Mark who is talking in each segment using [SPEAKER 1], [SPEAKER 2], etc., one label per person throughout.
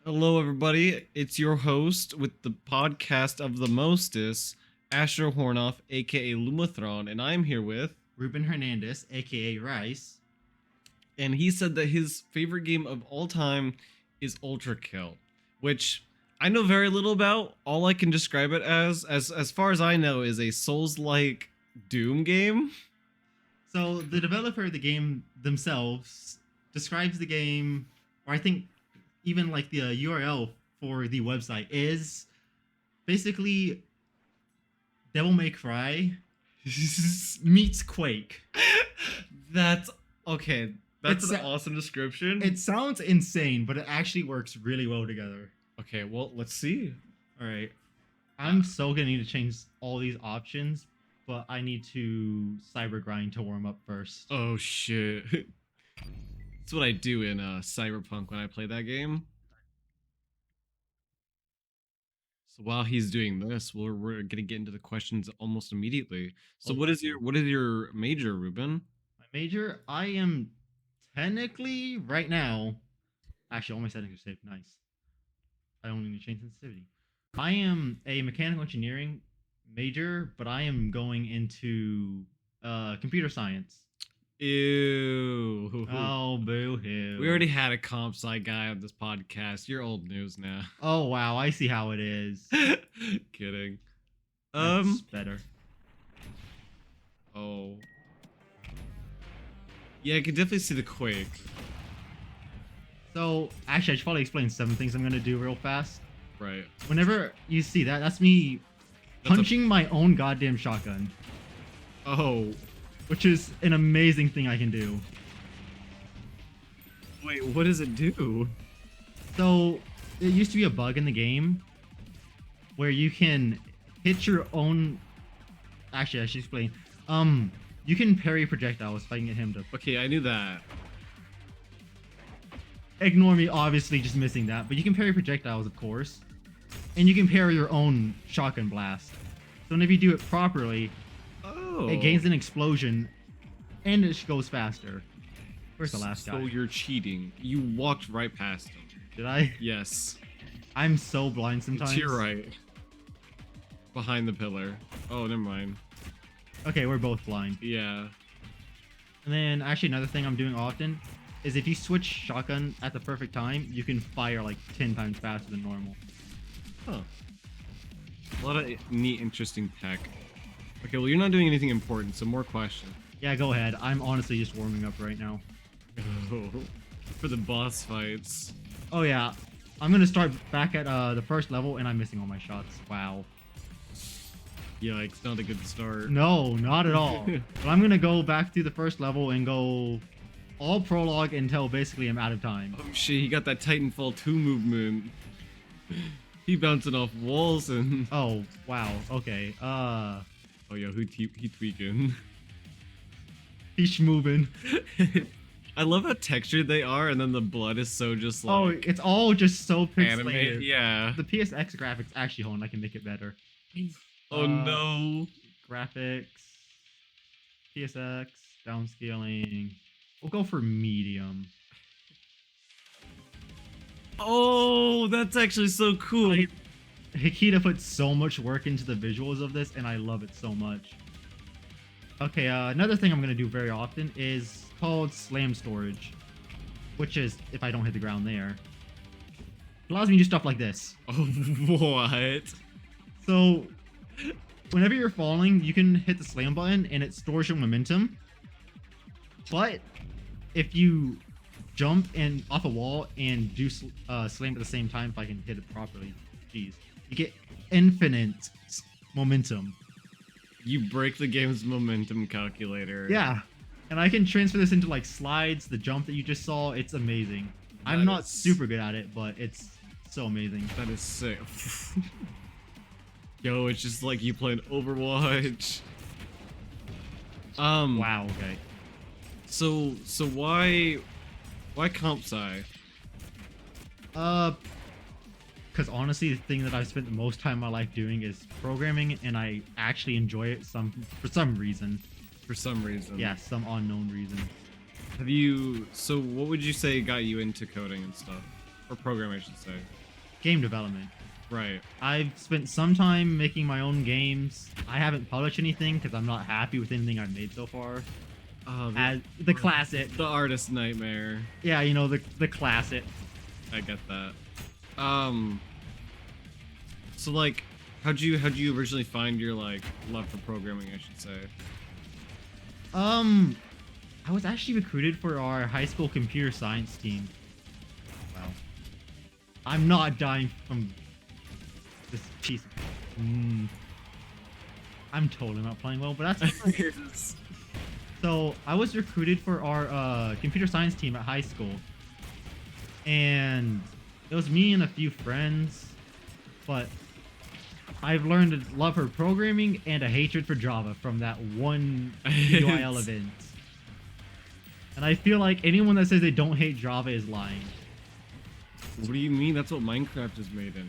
[SPEAKER 1] Hello, everybody. It's your host with the podcast of the mostest, Asher Hornoff, aka Lumathron, and I'm here with.
[SPEAKER 2] Ruben Hernandez, aka Ryce.
[SPEAKER 1] And he said that his favorite game of all time is Ultra Kill, which I know very little about. All I can describe it as far as I know, is a Souls-like Doom game.
[SPEAKER 2] So the developer of the game themselves describes the game, or I think even like the URL for the website is basically Devil May Cry meets Quake.
[SPEAKER 1] That's okay. That's
[SPEAKER 2] It's
[SPEAKER 1] an awesome description.
[SPEAKER 2] It sounds insane, but it actually works really well together.
[SPEAKER 1] Okay, well, let's see.
[SPEAKER 2] All right. I'm so gonna need to change all these options, but I need to cyber grind to warm up first.
[SPEAKER 1] Oh shit. That's what I do in Cyberpunk when I play that game. So while he's doing this, we're gonna get into the questions almost immediately. So
[SPEAKER 2] Oh,
[SPEAKER 1] what is your major, Ruben?
[SPEAKER 2] my major, I am technically right now. Actually, all my settings are saved. Nice. I don't need to change sensitivity. I am a mechanical engineering major, but I am going into computer science.
[SPEAKER 1] Ew.
[SPEAKER 2] Oh, boo hoo.
[SPEAKER 1] We already had a comp sci guy on this podcast. You're old news now.
[SPEAKER 2] Oh wow, I see how it is.
[SPEAKER 1] Kidding.
[SPEAKER 2] That's better.
[SPEAKER 1] Oh. Yeah, I can definitely see the Quake.
[SPEAKER 2] So actually, I should probably explain 7 things I'm gonna do real fast.
[SPEAKER 1] Right.
[SPEAKER 2] Whenever you see that, that's me punching my own goddamn shotgun,
[SPEAKER 1] Oh.
[SPEAKER 2] which is an amazing thing I can do.
[SPEAKER 1] Wait, what does it do?
[SPEAKER 2] So it used to be a bug in the game where you can hit your own. Actually, I should explain. You can parry projectiles if I can get him to.
[SPEAKER 1] Okay, I knew that.
[SPEAKER 2] Ignore me, obviously, just missing that. But you can parry projectiles, of course, and you can parry your own shotgun blast. So if you do it properly,
[SPEAKER 1] Oh.
[SPEAKER 2] it gains an explosion, and it goes faster. Where's the last
[SPEAKER 1] So
[SPEAKER 2] guy?
[SPEAKER 1] you're cheating. You walked right past him.
[SPEAKER 2] Did I?
[SPEAKER 1] Yes.
[SPEAKER 2] I'm so blind sometimes.
[SPEAKER 1] To your right. Behind the pillar. Oh, never mind.
[SPEAKER 2] Okay, we're both blind.
[SPEAKER 1] Yeah.
[SPEAKER 2] And then, actually, another thing I'm doing often is if you switch shotgun at the perfect time, you can fire like 10 times faster than normal.
[SPEAKER 1] Huh. A lot of neat, interesting tech. Okay, well, you're not doing anything important, so more questions.
[SPEAKER 2] Yeah, go ahead. I'm honestly just warming up right now.
[SPEAKER 1] For the boss fights.
[SPEAKER 2] Oh yeah, I'm gonna start back at the first level, and I'm missing all my shots. Wow.
[SPEAKER 1] Yikes, not a good start.
[SPEAKER 2] No, not at all. But I'm gonna go back to the first level and go all prologue until basically I'm out of time.
[SPEAKER 1] Oh shit, he got that Titanfall 2 movement. He bouncing off walls and...
[SPEAKER 2] Oh, wow. Okay.
[SPEAKER 1] Oh yeah, he tweaking.
[SPEAKER 2] He's moving.
[SPEAKER 1] I love how textured they are, and then the blood is so just like...
[SPEAKER 2] Oh, it's all just so pixelated.
[SPEAKER 1] animated. Yeah.
[SPEAKER 2] The PSX graphics actually hold. I can make it better.
[SPEAKER 1] Oh no.
[SPEAKER 2] Graphics. PSX. Downscaling. We'll go for medium.
[SPEAKER 1] Oh, that's actually so cool.
[SPEAKER 2] Hikita put so much work into the visuals of this, and I love it so much. Okay, another thing I'm going to do very often is called slam storage, which is, if I don't hit the ground there, it allows me to do stuff like this.
[SPEAKER 1] Oh, what?
[SPEAKER 2] So, whenever you're falling, you can hit the slam button, and it stores your momentum. But if you jump and off a wall and do slam at the same time, if I can hit it properly, jeez, you get infinite momentum.
[SPEAKER 1] You break the game's momentum calculator.
[SPEAKER 2] Yeah, and I can transfer this into like slides, the jump that you just saw. It's amazing. I'm
[SPEAKER 1] That
[SPEAKER 2] not
[SPEAKER 1] is-
[SPEAKER 2] super good at it, but it's so amazing.
[SPEAKER 1] That is sick. Yo, it's just like you playing Overwatch.
[SPEAKER 2] Wow. Okay.
[SPEAKER 1] So why comp sci?
[SPEAKER 2] Because honestly, the thing that I've spent the most time in my life doing is programming, and I actually enjoy it for some reason.
[SPEAKER 1] For some reason.
[SPEAKER 2] Yeah, some unknown reason.
[SPEAKER 1] Have you? So what would you say got you into coding and stuff? Or programming, I should say.
[SPEAKER 2] Game development.
[SPEAKER 1] Right.
[SPEAKER 2] I've spent some time making my own games. I haven't published anything because I'm not happy with anything I've made so far. As the classic.
[SPEAKER 1] The artist nightmare.
[SPEAKER 2] Yeah, the classic.
[SPEAKER 1] I get that. So like, how'd you originally find your like love for programming, I should say?
[SPEAKER 2] I was actually recruited for our high school computer science team. Wow. I'm not dying from this piece of... I'm totally not playing well, but that's... So, I was recruited for our computer science team at high school. And it was me and a few friends, but I've learned to love for programming and a hatred for Java from that one UIL event. And I feel like anyone that says they don't hate Java is lying.
[SPEAKER 1] What do you mean? That's what Minecraft is made in.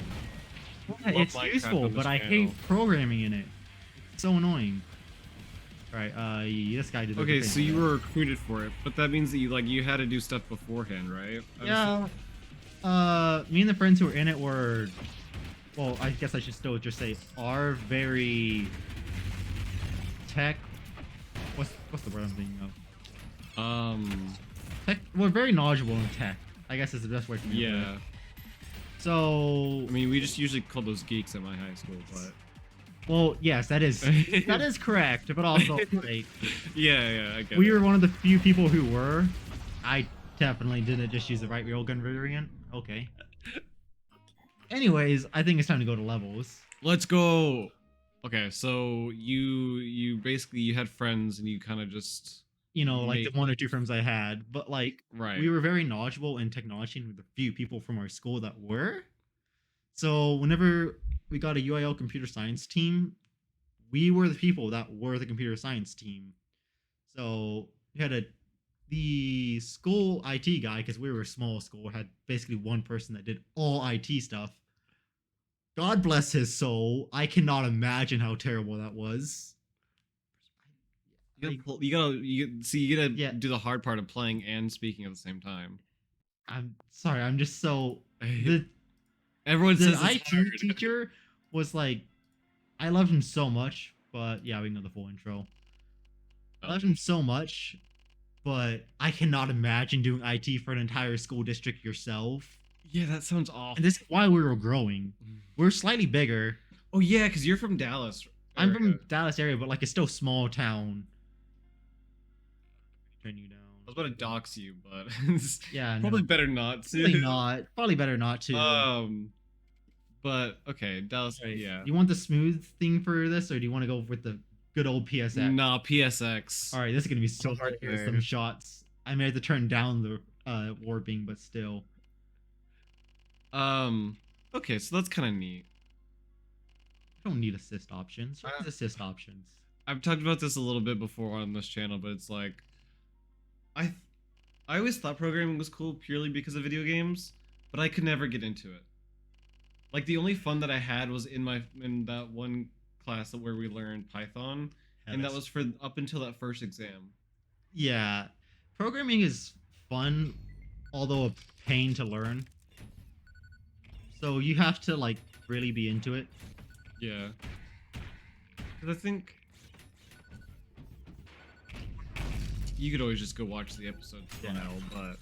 [SPEAKER 2] Yeah, it's useful, but I hate programming in it. It's so annoying. Alright, this guy did.
[SPEAKER 1] Okay, so you were recruited for it, but that means that you had to do stuff beforehand, right?
[SPEAKER 2] Yeah. Me and the friends who were in it were, well, I guess I should still just say, are very tech. What's the word I'm thinking of? Tech. We're very knowledgeable in tech. I guess is the best way to.
[SPEAKER 1] Yeah.
[SPEAKER 2] So.
[SPEAKER 1] I mean, we just usually call those geeks at my high school, but.
[SPEAKER 2] Well, yes, that is correct, but also fake.
[SPEAKER 1] Yeah, I get
[SPEAKER 2] We
[SPEAKER 1] it.
[SPEAKER 2] were one of the few people who were. I definitely didn't just use the right railgun variant. Okay. Anyways, I think it's time to go to levels.
[SPEAKER 1] Let's go. Okay, so you basically you had friends and you kind of just
[SPEAKER 2] Like the one or two friends I had, but like
[SPEAKER 1] right.
[SPEAKER 2] we were very knowledgeable in technology and with a few people from our school that were. So whenever we got a UIL computer science team, we were the people that were the computer science team. So we had the school IT guy, because we were a small school, had basically one person that did all IT stuff. God bless his soul. I cannot imagine how terrible that was.
[SPEAKER 1] You gotta do the hard part of playing and speaking at the same time.
[SPEAKER 2] I'm sorry, I'm just so
[SPEAKER 1] Everyone says
[SPEAKER 2] the
[SPEAKER 1] it's
[SPEAKER 2] IT
[SPEAKER 1] hard.
[SPEAKER 2] teacher was like, I loved him so much, but yeah, we know the full intro. I loved him so much, but I cannot imagine doing IT for an entire school district yourself.
[SPEAKER 1] Yeah, that sounds awful.
[SPEAKER 2] And this is why we were growing. We're slightly bigger.
[SPEAKER 1] Oh yeah, because you're from Dallas.
[SPEAKER 2] I'm from Dallas area, but like it's still small town. Turn you down.
[SPEAKER 1] I was about to dox you, but
[SPEAKER 2] yeah,
[SPEAKER 1] probably better not to.
[SPEAKER 2] Probably not. Probably better not to.
[SPEAKER 1] But okay, Dallas.
[SPEAKER 2] Right.
[SPEAKER 1] Yeah.
[SPEAKER 2] You want the smooth thing for this, or do you want to go with the good old PSX?
[SPEAKER 1] Nah, PSX.
[SPEAKER 2] All right, this is gonna be so hard to hear some shots. I may have to turn down the warping, but still.
[SPEAKER 1] Okay, so that's kind of neat.
[SPEAKER 2] I don't need assist options. What is assist options?
[SPEAKER 1] I've talked about this a little bit before on this channel, but it's like, I always thought programming was cool purely because of video games, but I could never get into it. Like the only fun that I had was in that one class where we learned Python, and that was for up until that first exam.
[SPEAKER 2] Yeah, programming is fun, although a pain to learn. So you have to like really be into it.
[SPEAKER 1] Yeah. Because I think you could always just go watch the episode now, but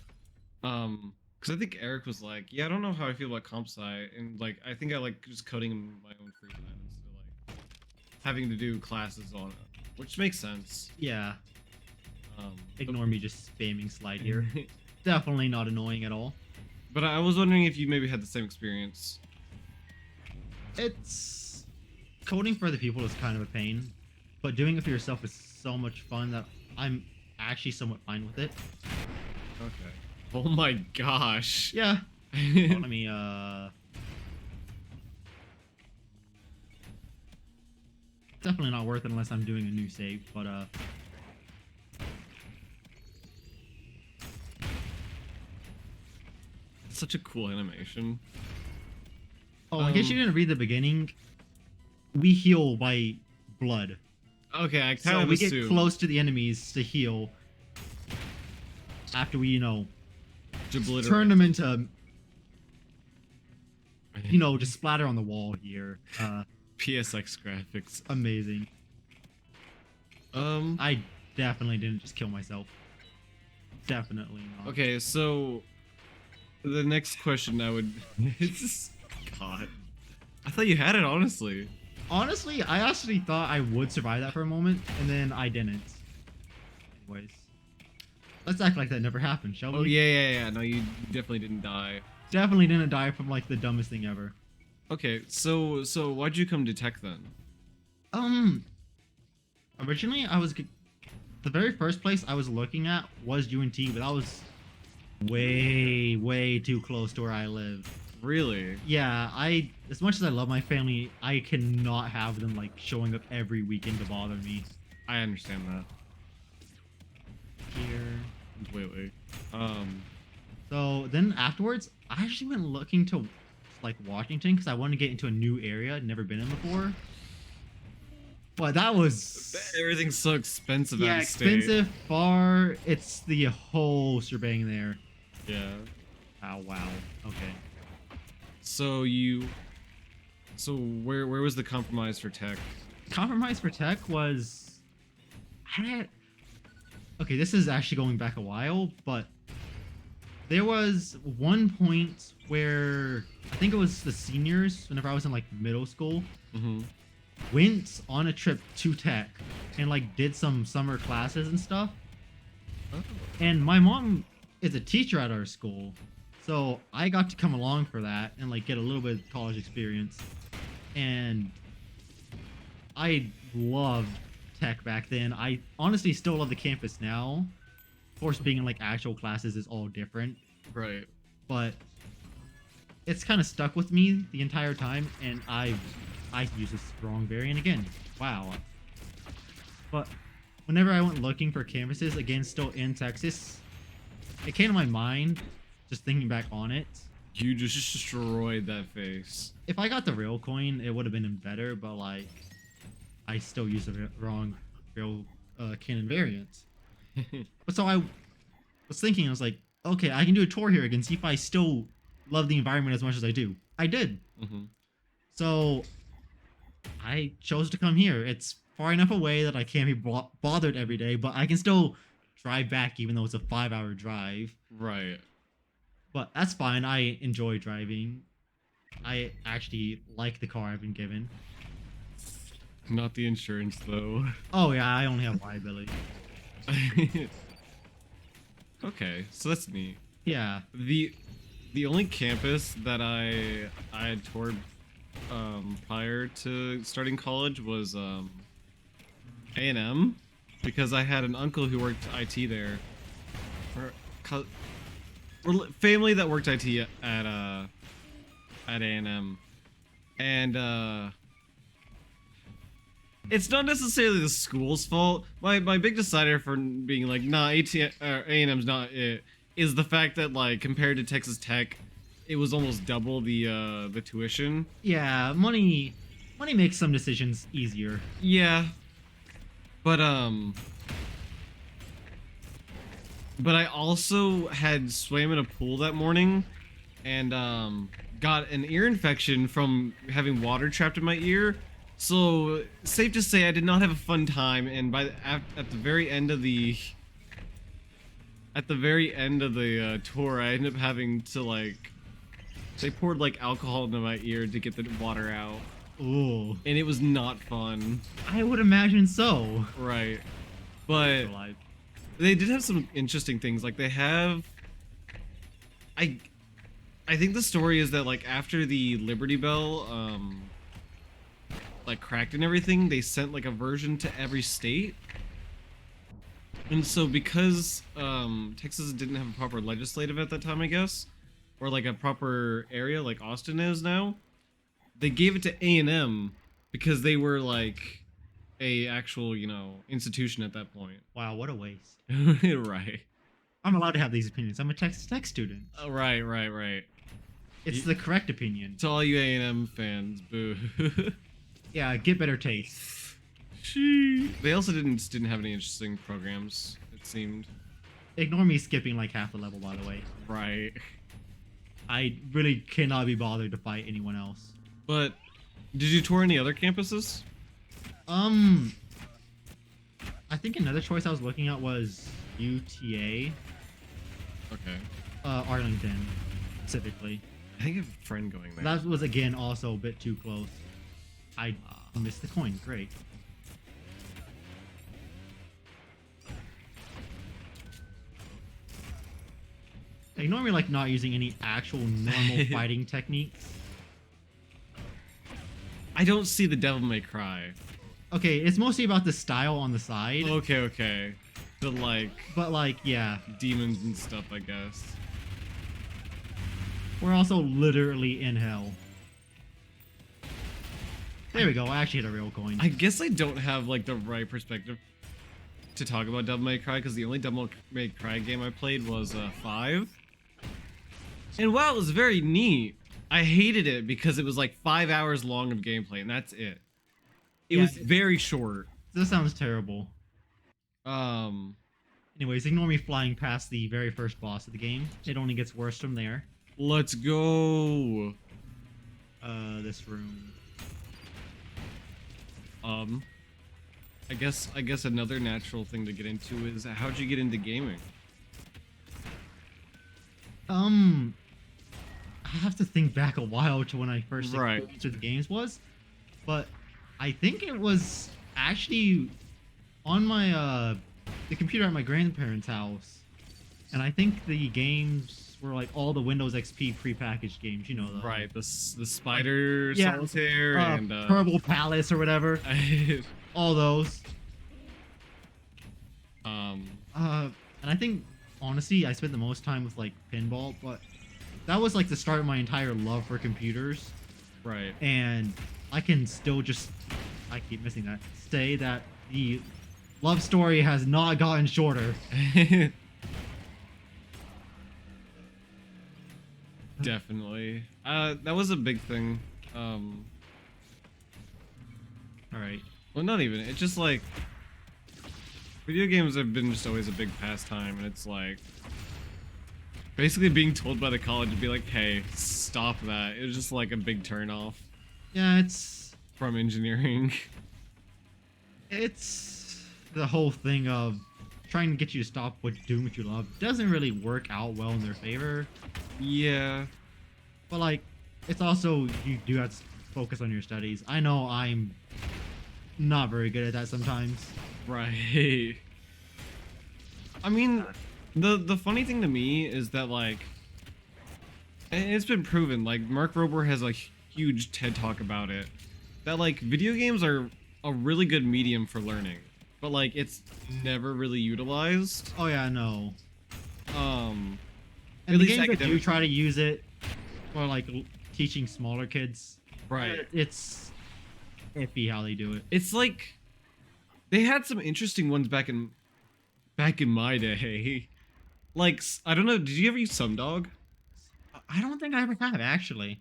[SPEAKER 1] because I think Eric was like, yeah, I don't know how I feel about comp sci, and like I think I like just coding in my own free time instead of like having to do classes on it, which makes sense.
[SPEAKER 2] Yeah. Ignore me just spamming slide here. Definitely not annoying at all.
[SPEAKER 1] But I was wondering if you maybe had the same experience.
[SPEAKER 2] It's coding for other people is kind of a pain, but doing it for yourself is so much fun that I'm actually somewhat fine with it.
[SPEAKER 1] Okay. Oh my gosh.
[SPEAKER 2] Yeah. Well, let me definitely not worth it unless I'm doing a new save, but
[SPEAKER 1] It's such a cool animation.
[SPEAKER 2] oh, in case you didn't read the beginning, we heal by blood.
[SPEAKER 1] Okay, I kind
[SPEAKER 2] So
[SPEAKER 1] of
[SPEAKER 2] we
[SPEAKER 1] assumed.
[SPEAKER 2] get close to the enemies to heal after we,
[SPEAKER 1] Obliterate.
[SPEAKER 2] turn them into just splatter on the wall here.
[SPEAKER 1] PSX graphics.
[SPEAKER 2] Amazing. I definitely didn't just kill myself. Definitely not.
[SPEAKER 1] Okay, so the next question I would God. I thought you had it, honestly.
[SPEAKER 2] Honestly, I actually thought I would survive that for a moment, and then I didn't. Anyways. Let's act like that never happened, shall we?
[SPEAKER 1] Oh yeah. No, you definitely didn't die.
[SPEAKER 2] Definitely didn't die from like the dumbest thing ever.
[SPEAKER 1] Okay, so why'd you come to tech then?
[SPEAKER 2] Originally the very first place I was looking at was UNT, but that was way too close to where I live.
[SPEAKER 1] Really?
[SPEAKER 2] Yeah, as much as I love my family, I cannot have them like showing up every weekend to bother me.
[SPEAKER 1] I understand that.
[SPEAKER 2] Here.
[SPEAKER 1] Wait.
[SPEAKER 2] So then afterwards, I actually went looking to like Washington because I wanted to get into a new area I'd never been in before. But that was
[SPEAKER 1] Everything's so expensive out
[SPEAKER 2] yeah,
[SPEAKER 1] of state.
[SPEAKER 2] expensive, far. It's the whole shebang there.
[SPEAKER 1] Yeah.
[SPEAKER 2] Oh wow. Okay.
[SPEAKER 1] So where was the compromise for tech?
[SPEAKER 2] Compromise for tech was okay, this is actually going back a while, but there was one point where I think it was the seniors, whenever I was in like middle school, went on a trip to tech and like did some summer classes and stuff.
[SPEAKER 1] Oh.
[SPEAKER 2] And my mom is a teacher at our school, so I got to come along for that and like get a little bit of college experience. And I loved tech back then. I honestly still love the campus now. Of course, being in like actual classes is all different.
[SPEAKER 1] Right.
[SPEAKER 2] But it's kind of stuck with me the entire time, and I use a strong variant again. Wow. But whenever I went looking for campuses, again, still in Texas, it came to my mind, just thinking back on it.
[SPEAKER 1] You just destroyed that face.
[SPEAKER 2] If I got the real coin, it would have been better, but like, I still used the wrong real cannon variant. But so I was thinking, I was like, okay, I can do a tour here again, see if I still love the environment as much as I do. I did. So I chose to come here. It's far enough away that I can't be bothered every day, but I can still drive back even though it's a 5-hour drive.
[SPEAKER 1] Right.
[SPEAKER 2] But that's fine. I enjoy driving. I actually like the car I've been given.
[SPEAKER 1] Not the insurance though.
[SPEAKER 2] Oh yeah, I only have liability.
[SPEAKER 1] Okay, so that's neat.
[SPEAKER 2] Yeah.
[SPEAKER 1] The only campus that I had toured prior to starting college was A&M, because I had an uncle who worked IT there, or family that worked IT at A&M, and it's not necessarily the school's fault. My big decider for being like, nah, A&M's not it, is the fact that like compared to Texas Tech, it was almost double the tuition.
[SPEAKER 2] Yeah, money makes some decisions easier.
[SPEAKER 1] Yeah, but I also had swam in a pool that morning, and got an ear infection from having water trapped in my ear. So safe to say I did not have a fun time, and at the very end of the tour, I ended up having to like, they poured like alcohol into my ear to get the water out.
[SPEAKER 2] Ooh.
[SPEAKER 1] And it was not fun.
[SPEAKER 2] I would imagine so.
[SPEAKER 1] Right. But they did have some interesting things. Like they have, I think the story is that like after the Liberty Bell like cracked and everything, they sent like a version to every state. And so because Texas didn't have a proper legislative at that time, I guess, or like a proper area like Austin is now, they gave it to A&M because they were like a actual, institution at that point.
[SPEAKER 2] Wow, what a waste.
[SPEAKER 1] Right.
[SPEAKER 2] I'm allowed to have these opinions. I'm a Texas Tech student.
[SPEAKER 1] Right.
[SPEAKER 2] It's the correct opinion.
[SPEAKER 1] To all you A&M fans, boo.
[SPEAKER 2] Yeah, get better taste.
[SPEAKER 1] They also didn't have any interesting programs, it seemed.
[SPEAKER 2] Ignore me skipping like half the level, by the way.
[SPEAKER 1] Right.
[SPEAKER 2] I really cannot be bothered to fight anyone else.
[SPEAKER 1] But did you tour any other campuses?
[SPEAKER 2] I think another choice I was looking at was UTA,
[SPEAKER 1] Okay.
[SPEAKER 2] Arlington, specifically.
[SPEAKER 1] I think I have a friend going there.
[SPEAKER 2] That was again also a bit too close. I missed the coin. Great. Ignore me like not using any actual normal fighting techniques.
[SPEAKER 1] I don't see the Devil May Cry.
[SPEAKER 2] Okay, it's mostly about the style on the side.
[SPEAKER 1] Okay, okay. The like
[SPEAKER 2] But like, yeah,
[SPEAKER 1] demons and stuff, I guess.
[SPEAKER 2] we're also literally in hell. There we go. I actually hit a real coin.
[SPEAKER 1] I guess I don't have like the right perspective to talk about Devil May Cry because the only Devil May Cry game I played was 5. And while it was very neat, I hated it because it was like 5 hours long of gameplay, and that's it. It was very short.
[SPEAKER 2] This sounds terrible.
[SPEAKER 1] Um,
[SPEAKER 2] Anyways, ignore me flying past the very first boss of the game. It only gets worse from there.
[SPEAKER 1] let's go.
[SPEAKER 2] This room.
[SPEAKER 1] I guess another natural thing to get into is how'd you get into gaming?
[SPEAKER 2] I have to think back a while to when I first
[SPEAKER 1] Right.
[SPEAKER 2] exposed to the games was, but I think it was actually on my the computer at my grandparents' house, and I think the games were like all the Windows XP prepackaged games, you know, the
[SPEAKER 1] Right, the spider
[SPEAKER 2] Yeah,
[SPEAKER 1] solitaire and
[SPEAKER 2] Purple Palace or whatever, all those. And I think honestly, I spent the most time with like pinball, but that was like the start of my entire love for computers.
[SPEAKER 1] right.
[SPEAKER 2] And I can still just, I keep missing that, say that the love story has not gotten shorter.
[SPEAKER 1] Definitely. That was a big thing.
[SPEAKER 2] All right.
[SPEAKER 1] Well, not even. It's just like video games have been just always a big pastime, and it's like basically being told by the college to be like, "Hey, stop that." It was just like a big turnoff
[SPEAKER 2] Yeah, it's
[SPEAKER 1] from engineering.
[SPEAKER 2] the whole thing of trying to get you to stop doing what you love doesn't really work out well in their favor.
[SPEAKER 1] Yeah.
[SPEAKER 2] But like, it's also, you do have to focus on your studies. I know I'm not very good at that sometimes.
[SPEAKER 1] Right. I mean, the funny thing to me is that like it's been proven, like Mark Rober has a huge TED talk about it, that like video games are a really good medium for learning, but like it's never really utilized.
[SPEAKER 2] Oh yeah, no.
[SPEAKER 1] And
[SPEAKER 2] And the games that do try to use it for like teaching smaller kids,
[SPEAKER 1] right.
[SPEAKER 2] it's iffy how they do it.
[SPEAKER 1] It's like they had some interesting ones back in my day. Like I don't know, did you ever use Sumdog?
[SPEAKER 2] I don't think I ever have actually.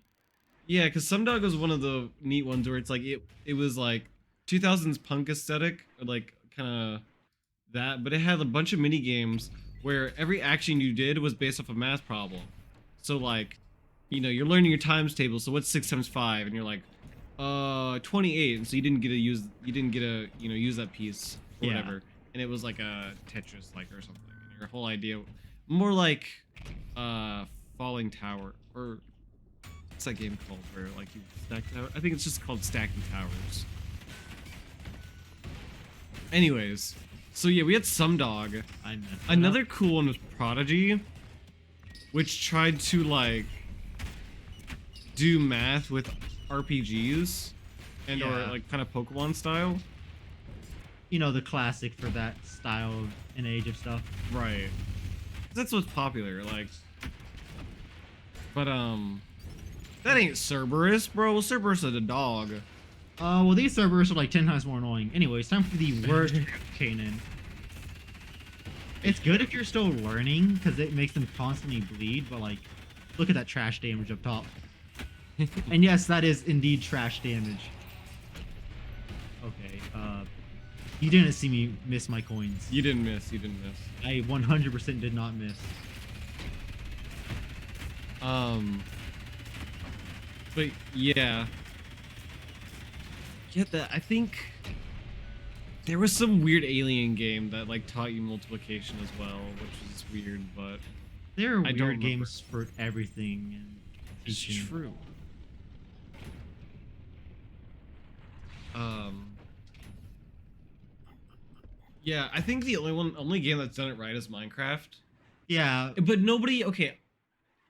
[SPEAKER 1] Yeah, because Sumdog was one of the neat ones where it's like it was like 2000s punk aesthetic, or like kind of that, but it had a bunch of mini games where every action you did was based off a math problem. So like, you know, you're learning your times table. So what's 6 times 5? And you're like, 28. And so you didn't get to use use that piece or
[SPEAKER 2] Yeah.
[SPEAKER 1] whatever. And it was like a Tetris like or something. And your whole idea, more like Falling Tower, or what's that game called where like you stack tower? I think it's just called Stacking Towers. Anyways, so yeah, we had Sumdog. Another cool one was Prodigy, which tried to like do math with RPGs and or
[SPEAKER 2] Yeah.
[SPEAKER 1] like kind of Pokemon style.
[SPEAKER 2] You know, the classic for that style of an age of stuff.
[SPEAKER 1] Right. That's what's popular, like. But that ain't Cerberus, bro. Cerberus is a dog.
[SPEAKER 2] Well, these servers are like 10 times more annoying. Anyways, time for the worst Kanan. It's good if you're still learning, because it makes them constantly bleed, but like, look at that trash damage up top. And yes, that is indeed trash damage. Okay, you didn't see me miss my coins.
[SPEAKER 1] You didn't miss. You didn't miss.
[SPEAKER 2] I 100% did not miss.
[SPEAKER 1] Um, but yeah, that I think there was some weird alien game that like taught you multiplication as well, which is weird, but
[SPEAKER 2] There are
[SPEAKER 1] I don't
[SPEAKER 2] weird
[SPEAKER 1] remember.
[SPEAKER 2] games for everything and
[SPEAKER 1] It's
[SPEAKER 2] teaching.
[SPEAKER 1] true. Um, yeah, I think the only game that's done it right is Minecraft.
[SPEAKER 2] Yeah,
[SPEAKER 1] But nobody, okay,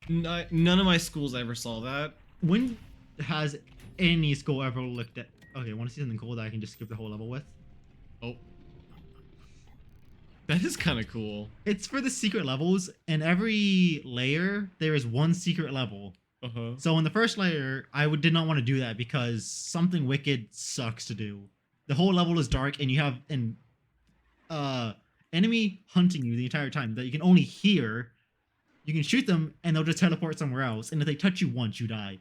[SPEAKER 1] none of my schools ever saw that.
[SPEAKER 2] when has any school ever looked at? Okay, want to see something cool that I can just skip the whole level with?
[SPEAKER 1] Oh, that is kind of cool.
[SPEAKER 2] It's for the secret levels, and every layer there is one secret level.
[SPEAKER 1] Uh-huh.
[SPEAKER 2] So in the first layer, did not want to do that because something wicked sucks to do. The whole level is dark, and you have an enemy hunting you the entire time that you can only hear. You can shoot them, and they'll just teleport somewhere else. And if they touch you once, you die.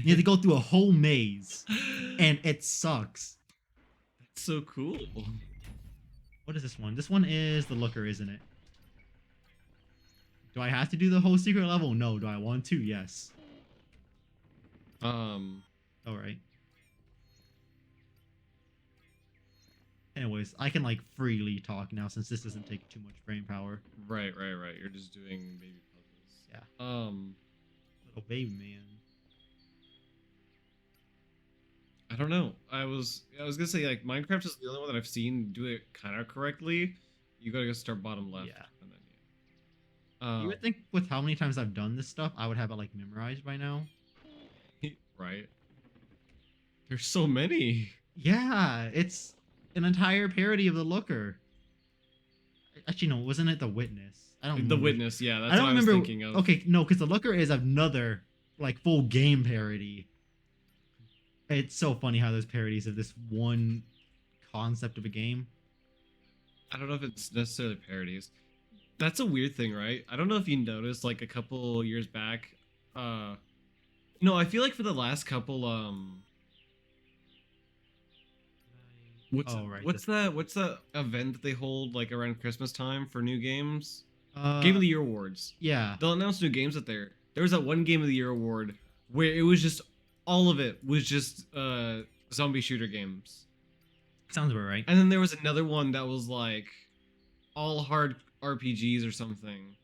[SPEAKER 2] You have to go through a whole maze, and it sucks.
[SPEAKER 1] That's so cool.
[SPEAKER 2] What is this one? This one is the looker, isn't it? Do I have to do the whole secret level? No. Do I want to? Yes. All right. Anyways, I can like freely talk now since this doesn't take too much brain power.
[SPEAKER 1] Right. You're just doing baby puzzles.
[SPEAKER 2] Yeah. Little baby man.
[SPEAKER 1] I don't know. I was gonna say like Minecraft is the only one that I've seen do it kind of correctly. You gotta go start bottom left.
[SPEAKER 2] Yeah.
[SPEAKER 1] And then, yeah.
[SPEAKER 2] You would think with how many times I've done this stuff, I would have it like memorized by now.
[SPEAKER 1] Right. There's so many.
[SPEAKER 2] Yeah, it's an entire parody of the looker. Actually, no, wasn't it the witness? I don't.
[SPEAKER 1] The
[SPEAKER 2] remember.
[SPEAKER 1] Witness, yeah, that's
[SPEAKER 2] I don't
[SPEAKER 1] what
[SPEAKER 2] remember.
[SPEAKER 1] I was thinking of.
[SPEAKER 2] Okay, no, because the looker is another like full game parody. It's so funny how there's parodies of this one concept of a game.
[SPEAKER 1] I don't know if it's necessarily parodies. That's a weird thing, right? I don't know if you noticed, like a couple years back. No, I feel like for the last couple, what's that event that they hold like around Christmas time for new games? Game of the Year awards.
[SPEAKER 2] Yeah.
[SPEAKER 1] They'll announce new games up there. There was that one Game of the Year award where it was just all of it was just zombie shooter games.
[SPEAKER 2] Sounds about right.
[SPEAKER 1] And then there was another one that was like all hard RPGs or something.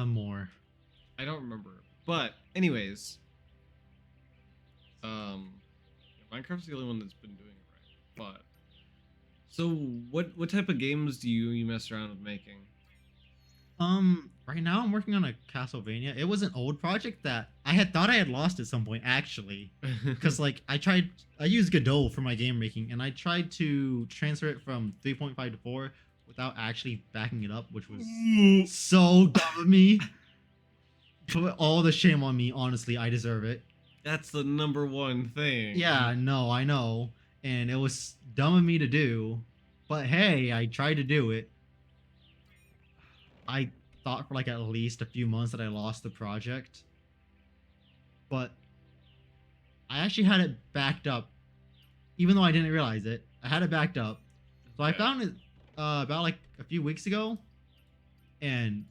[SPEAKER 2] More.
[SPEAKER 1] I don't remember. But anyways, Minecraft's the only one that's been doing it right. But so what type of games do you mess around with making?
[SPEAKER 2] Right now I'm working on a Castlevania. It was an old project that I had thought I had lost at some point actually, because like I used Godot for my game making, and I tried to transfer it from 3.5 to 4 without actually backing it up, which was so dumb of me. Put all the shame on me. Honestly, I deserve it.
[SPEAKER 1] That's the number one thing.
[SPEAKER 2] Yeah, no, I know, and it was dumb of me to do, but hey, I tried to do it. I thought for like at least a few months that I lost the project, but I actually had it backed up, even though I didn't realize it. I had it backed up, so I found it about like a few weeks ago, and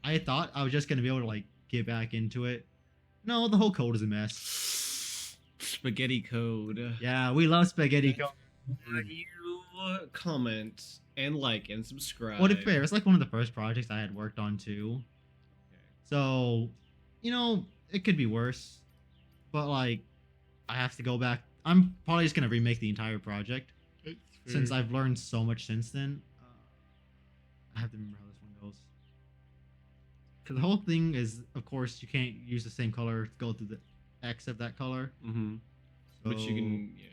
[SPEAKER 2] I thought I was just gonna be able to like get back into it. No, the whole code is a mess.
[SPEAKER 1] Spaghetti code.
[SPEAKER 2] Yeah, we love spaghetti code.
[SPEAKER 1] You comment and like and subscribe.
[SPEAKER 2] Well, to be fair, it's like one of the first projects I had worked on too.
[SPEAKER 1] Okay.
[SPEAKER 2] So, you know, it could be worse. But like, I have to go back. I'm probably just gonna remake the entire project since I've learned so much since then. I have to remember how this one goes. Because the whole thing is, of course, you can't use the same color to go through the X of that color.
[SPEAKER 1] Mm-hmm.
[SPEAKER 2] So,
[SPEAKER 1] Which you can, yeah.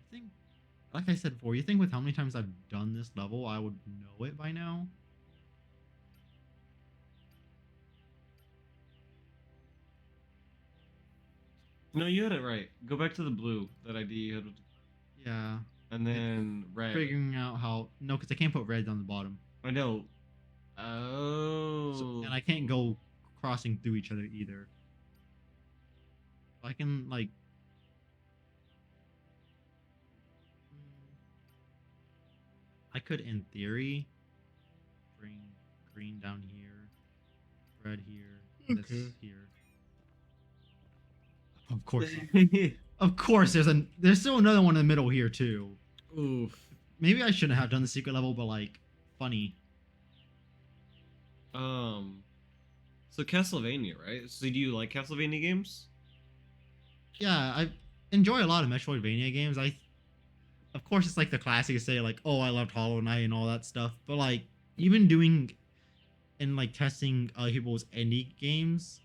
[SPEAKER 2] I think, like I said before, you think with how many times I've done this level, I would know it by now?
[SPEAKER 1] No, you had it right. Go back to the blue. That ID you had.
[SPEAKER 2] Yeah.
[SPEAKER 1] And then red.
[SPEAKER 2] Figuring out how... No, because I can't put red on the bottom.
[SPEAKER 1] I know. Oh.
[SPEAKER 2] So, and I can't go crossing through each other either. I can like. I could, in theory, bring green down here, red here, this here. Of course, of course. There's still another one in the middle here too.
[SPEAKER 1] Oof.
[SPEAKER 2] Maybe I shouldn't have done the secret level, but like, funny.
[SPEAKER 1] So Castlevania, right? So do you like Castlevania games?
[SPEAKER 2] Yeah, I enjoy a lot of Metroidvania games. Of course, it's like the classic to say like, oh, I loved Hollow Knight and all that stuff. But like, even doing and like testing other people's indie games,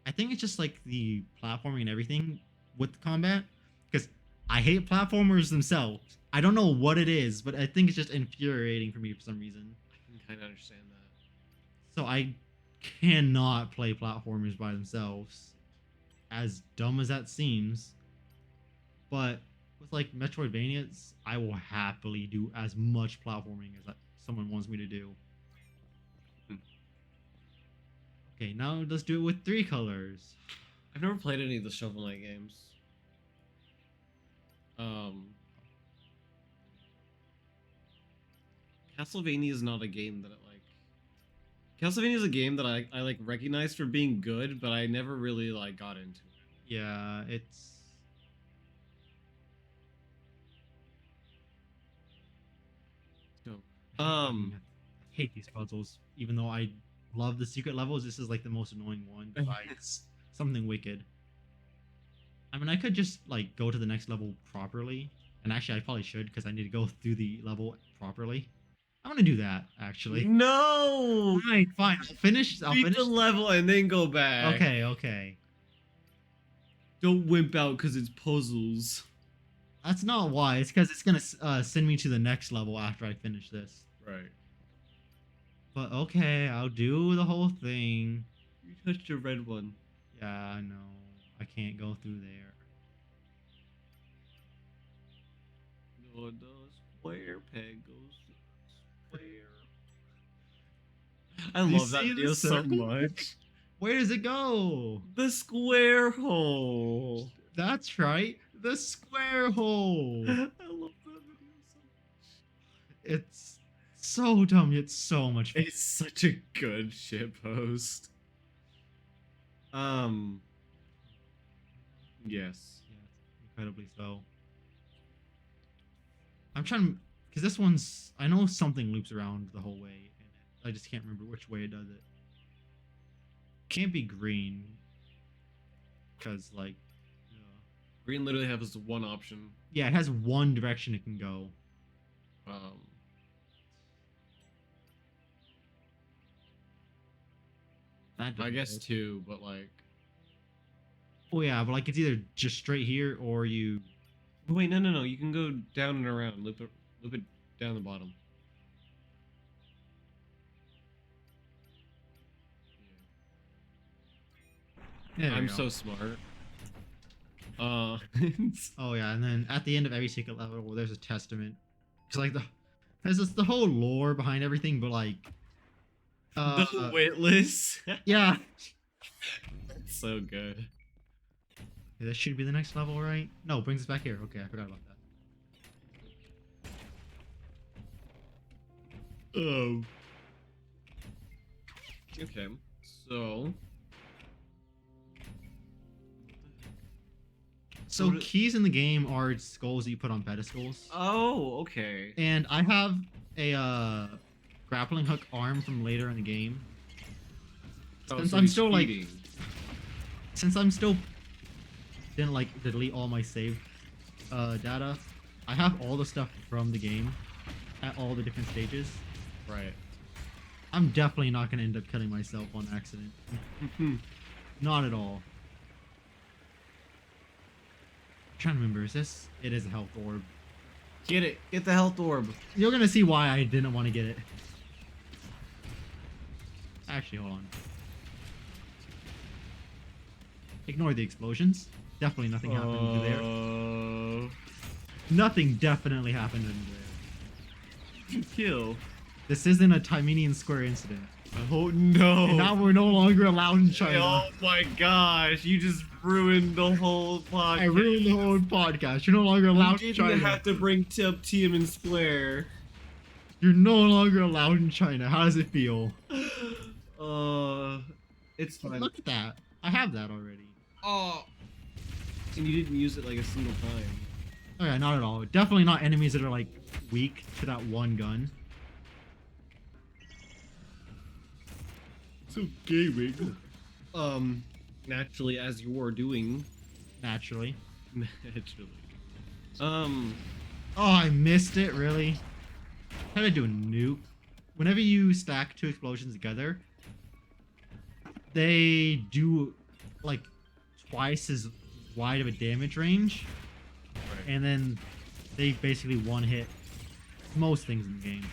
[SPEAKER 2] I think it's just like the platforming and everything with the combat. Because I hate platformers themselves. I don't know what it is, but I think it's just infuriating for me for some reason.
[SPEAKER 1] I can kind of understand that.
[SPEAKER 2] So I cannot play platformers by themselves. As dumb as that seems. But with like Metroidvanias, I will happily do as much platforming as someone wants me to do. Okay, now let's do it with 3 colors.
[SPEAKER 1] I've never played any of the Shovel Knight games. Castlevania is not a game that I like. Castlevania is a game that I like recognize for being good, but I never really like got into it.
[SPEAKER 2] Yeah, it's...
[SPEAKER 1] So,
[SPEAKER 2] I hate these puzzles. Even though I love the secret levels, this is like the most annoying one besides something wicked. I mean, I could just like go to the next level properly. And actually, I probably should because I need to go through the level properly. I'm gonna do that actually.
[SPEAKER 1] No.
[SPEAKER 2] Fine, fine. I'll finish
[SPEAKER 1] the level and then go back.
[SPEAKER 2] Okay, okay.
[SPEAKER 1] Don't wimp out because it's puzzles.
[SPEAKER 2] That's not why. It's because it's gonna send me to the next level after I finish this.
[SPEAKER 1] Right.
[SPEAKER 2] But okay, I'll do the whole thing.
[SPEAKER 1] You touched a red one.
[SPEAKER 2] Yeah, I know. I can't go through there.
[SPEAKER 1] No, the square peg goes to the square. I
[SPEAKER 2] You
[SPEAKER 1] love that
[SPEAKER 2] see the
[SPEAKER 1] video so
[SPEAKER 2] circle?
[SPEAKER 1] much.
[SPEAKER 2] Where does it go?
[SPEAKER 1] The square hole.
[SPEAKER 2] That's right. The square hole.
[SPEAKER 1] I love that video so much.
[SPEAKER 2] It's so dumb yet so much fun.
[SPEAKER 1] It's such a good shitpost. Yes.
[SPEAKER 2] Yeah, incredibly so. I'm trying because this one's I know something loops around the whole way, and I just can't remember which way it does it. Can't be green, because like,
[SPEAKER 1] Green literally has one option.
[SPEAKER 2] yeah, it has one direction it can go. That
[SPEAKER 1] I
[SPEAKER 2] doesn't
[SPEAKER 1] guess
[SPEAKER 2] work.
[SPEAKER 1] 2, but like.
[SPEAKER 2] Oh yeah, but like it's either just straight here or you.
[SPEAKER 1] Wait, no. You can go down and around. Loop it down the bottom.
[SPEAKER 2] There we
[SPEAKER 1] I'm
[SPEAKER 2] go.
[SPEAKER 1] so smart.
[SPEAKER 2] Oh yeah, and then at the end of every secret level, well, there's a testament. It's like there's the whole lore behind everything, but like.
[SPEAKER 1] The witless.
[SPEAKER 2] Yeah.
[SPEAKER 1] That's so good.
[SPEAKER 2] Okay, this should be the next level, right? No, it brings us back here. Okay, I forgot about that.
[SPEAKER 1] Oh. Okay, so.
[SPEAKER 2] So keys in the game are skulls that you put on pedestals.
[SPEAKER 1] Oh, okay.
[SPEAKER 2] And I have a grappling hook arm from later in the game. Since I'm still like, since I'm still didn't like delete all my save data, I have all the stuff from the game at all the different stages.
[SPEAKER 1] Right.
[SPEAKER 2] I'm definitely not gonna end up killing myself on accident. Not at all. I'm trying to remember, is this? It is a health orb.
[SPEAKER 1] Get it. Get the health orb.
[SPEAKER 2] You're gonna see why I didn't want to get it. Actually, hold on. Ignore the explosions. Definitely nothing happened there. Nothing definitely happened in there.
[SPEAKER 1] Kill.
[SPEAKER 2] This isn't a Timenian Square incident.
[SPEAKER 1] Oh no!
[SPEAKER 2] And now we're no longer allowed in China.
[SPEAKER 1] Oh my gosh! You just ruined the whole podcast.
[SPEAKER 2] I ruined the whole podcast. You're no longer allowed in
[SPEAKER 1] You
[SPEAKER 2] China.
[SPEAKER 1] didn't have to bring up Tiananmen Square.
[SPEAKER 2] You're no longer allowed in China. How does it feel?
[SPEAKER 1] It's fine.
[SPEAKER 2] Look at that. I have that already.
[SPEAKER 1] Oh, and you didn't use it like a single time.
[SPEAKER 2] Okay, not at all. Definitely not enemies that are like weak to that one gun.
[SPEAKER 1] So gaming. Naturally, as you were doing.
[SPEAKER 2] Naturally.
[SPEAKER 1] Naturally.
[SPEAKER 2] Oh, I missed it. Really? How to do a nuke? Whenever you stack two explosions together, they do like twice as wide of a damage range,
[SPEAKER 1] Right.
[SPEAKER 2] and then they basically one hit most things in the game.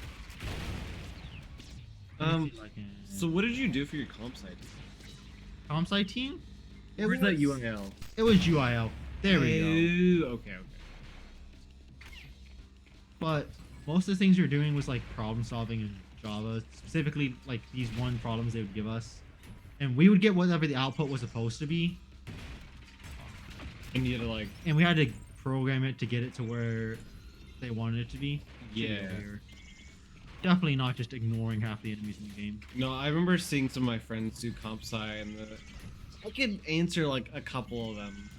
[SPEAKER 2] Let me see if I can-
[SPEAKER 1] So what did you do for your comp site?
[SPEAKER 2] comp site team?
[SPEAKER 1] Where's that UIL?
[SPEAKER 2] It was UIL. There we go.
[SPEAKER 1] Okay.
[SPEAKER 2] But most of the things we were doing was like problem solving in Java, specifically like these one problems they would give us, and we would get whatever the output was supposed to be,
[SPEAKER 1] And you had to like.
[SPEAKER 2] and we had to program it to get it to where they wanted it to be.
[SPEAKER 1] Yeah.
[SPEAKER 2] Definitely not just ignoring half the enemies in the game.
[SPEAKER 1] No, I remember seeing some of my friends do comp sci, and I could answer like a couple of them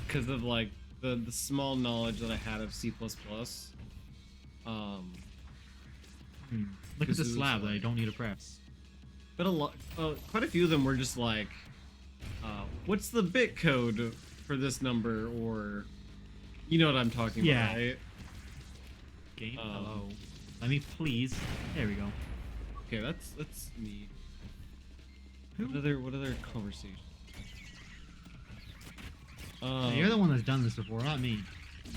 [SPEAKER 1] because of like the small knowledge that I had of C++.
[SPEAKER 2] Look at
[SPEAKER 1] Because
[SPEAKER 2] the
[SPEAKER 1] it was
[SPEAKER 2] slab that I
[SPEAKER 1] like-
[SPEAKER 2] don't need to press.
[SPEAKER 1] But quite a few of them were just like, what's the bit code for this number, or you know what I'm talking
[SPEAKER 2] Yeah.
[SPEAKER 1] about, right?
[SPEAKER 2] Game. Hello. Let me please. There we go.
[SPEAKER 1] Okay, that's neat.
[SPEAKER 2] Who?
[SPEAKER 1] What other conversation?
[SPEAKER 2] You're the one that's done this before, not me.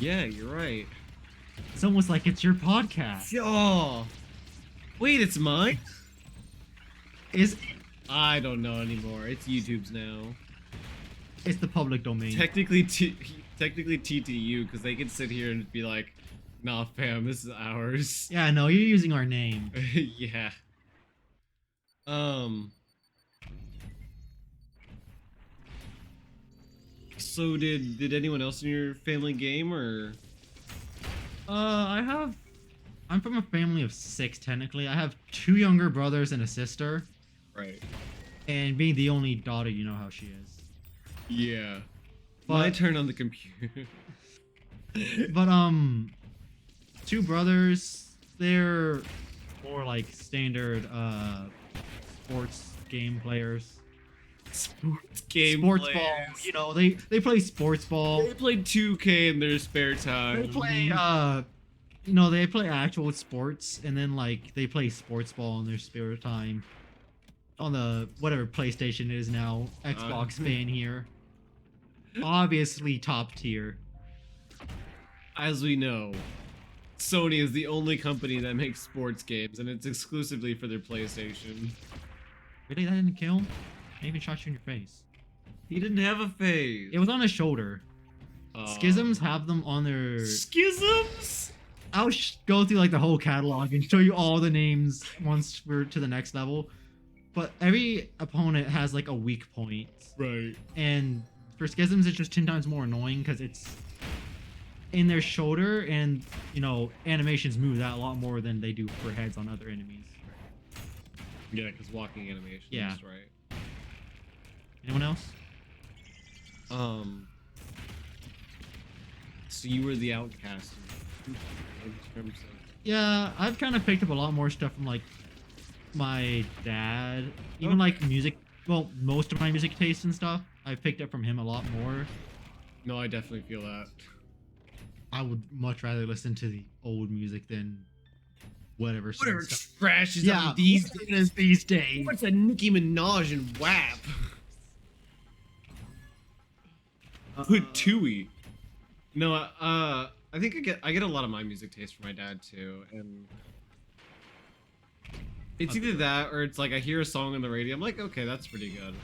[SPEAKER 1] Yeah, you're right.
[SPEAKER 2] It's almost like it's your podcast.
[SPEAKER 1] Oh, wait, it's mine?
[SPEAKER 2] Is
[SPEAKER 1] I don't know anymore. It's YouTube's now.
[SPEAKER 2] it's the public domain?
[SPEAKER 1] Technically TTU, because they can sit here and be like, "Nah, fam, this is ours."
[SPEAKER 2] Yeah, no, you're using our name.
[SPEAKER 1] Yeah. So did anyone else in your family game, or?
[SPEAKER 2] I'm from a family of 6 technically. I have 2 younger brothers and a sister,
[SPEAKER 1] Right.
[SPEAKER 2] and being the only daughter, you know how she is.
[SPEAKER 1] Yeah.
[SPEAKER 2] But-
[SPEAKER 1] My turn on the computer.
[SPEAKER 2] But 2 brothers, they're more like standard sports game players.
[SPEAKER 1] Sports game.
[SPEAKER 2] Sports
[SPEAKER 1] players.
[SPEAKER 2] ball, you know, they play sports ball.
[SPEAKER 1] They played 2K in their spare time.
[SPEAKER 2] They play you know, they play actual sports, and then like they play sports ball in their spare time on the whatever PlayStation it is now. Xbox fan here. Obviously top tier.
[SPEAKER 1] As we know, Sony is the only company that makes sports games, and it's exclusively for their PlayStation.
[SPEAKER 2] Really, that didn't kill? I even shot you in your face.
[SPEAKER 1] He didn't have a face.
[SPEAKER 2] It was on his shoulder. Schisms have them on their.
[SPEAKER 1] Schisms?
[SPEAKER 2] I'll go through like the whole catalog and show you all the names once we're to the next level. But every opponent has like a weak point,
[SPEAKER 1] Right.
[SPEAKER 2] and for Schisms it's just 10 times more annoying because it's in their shoulder, and you know animations move that a lot more than they do for heads on other enemies.
[SPEAKER 1] Yeah, because walking animations,
[SPEAKER 2] Yeah.
[SPEAKER 1] right.
[SPEAKER 2] Anyone else?
[SPEAKER 1] So you were the outcast in terms of...
[SPEAKER 2] Yeah, I've kind of picked up a lot more stuff from like my dad, even like music. Well, most of my music tastes and stuff I picked up from him a lot more.
[SPEAKER 1] No, I definitely feel that.
[SPEAKER 2] I would much rather listen to the old music than whatever. stuff.
[SPEAKER 1] trash is
[SPEAKER 2] Yeah,
[SPEAKER 1] on these
[SPEAKER 2] what is these days.
[SPEAKER 1] What's a Nicki Minaj and WAP? Put Tui. No, I think I get a lot of my music taste from my dad too, and it's either that or it's like I hear a song on the radio, I'm like, okay, that's pretty good.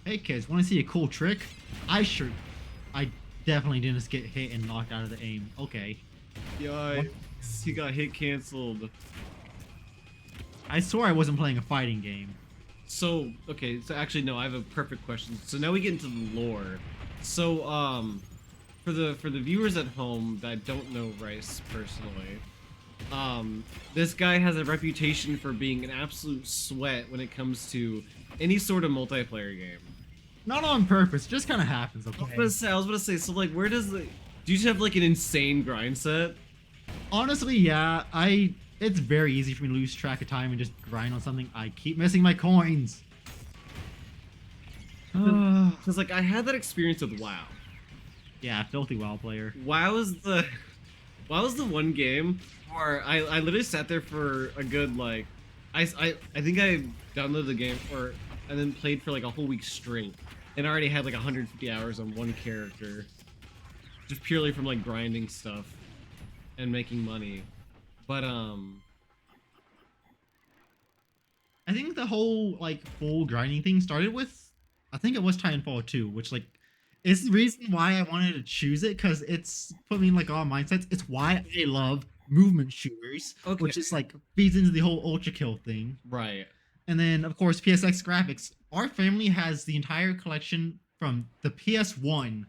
[SPEAKER 2] Hey kids, want to see a cool trick? I definitely didn't get hit and knocked out of the aim. Okay.
[SPEAKER 1] Yikes, he got hit canceled.
[SPEAKER 2] I swore I wasn't playing a fighting game.
[SPEAKER 1] So, okay, so actually no, I have a perfect question. So now we get into the lore. So, for the viewers at home that don't know Rice personally, this guy has a reputation for being an absolute sweat when it comes to any sort of multiplayer game.
[SPEAKER 2] Not on purpose, just kind of happens. Okay.
[SPEAKER 1] I was gonna say, so like, where does the, do you just have like an insane grind set?
[SPEAKER 2] Honestly, yeah, it's very easy for me to lose track of time and just grind on something. I keep missing my coins.
[SPEAKER 1] Because like I had that experience with WoW.
[SPEAKER 2] Yeah, filthy WoW player.
[SPEAKER 1] WoW was the one game where I literally sat there for a good like I think I downloaded the game and then played for like a whole week straight and already had like 150 hours on one character just purely from like grinding stuff and making money. But
[SPEAKER 2] I think the whole like full grinding thing started with, I think it was Titanfall 2, which like is the reason why I wanted to choose it, because it's put me in like all mindsets. It's why I love movement shooters,
[SPEAKER 1] Okay.
[SPEAKER 2] which is like feeds into the whole ultra kill thing.
[SPEAKER 1] right.
[SPEAKER 2] And then of course PSX graphics. Our family has the entire collection from the PS1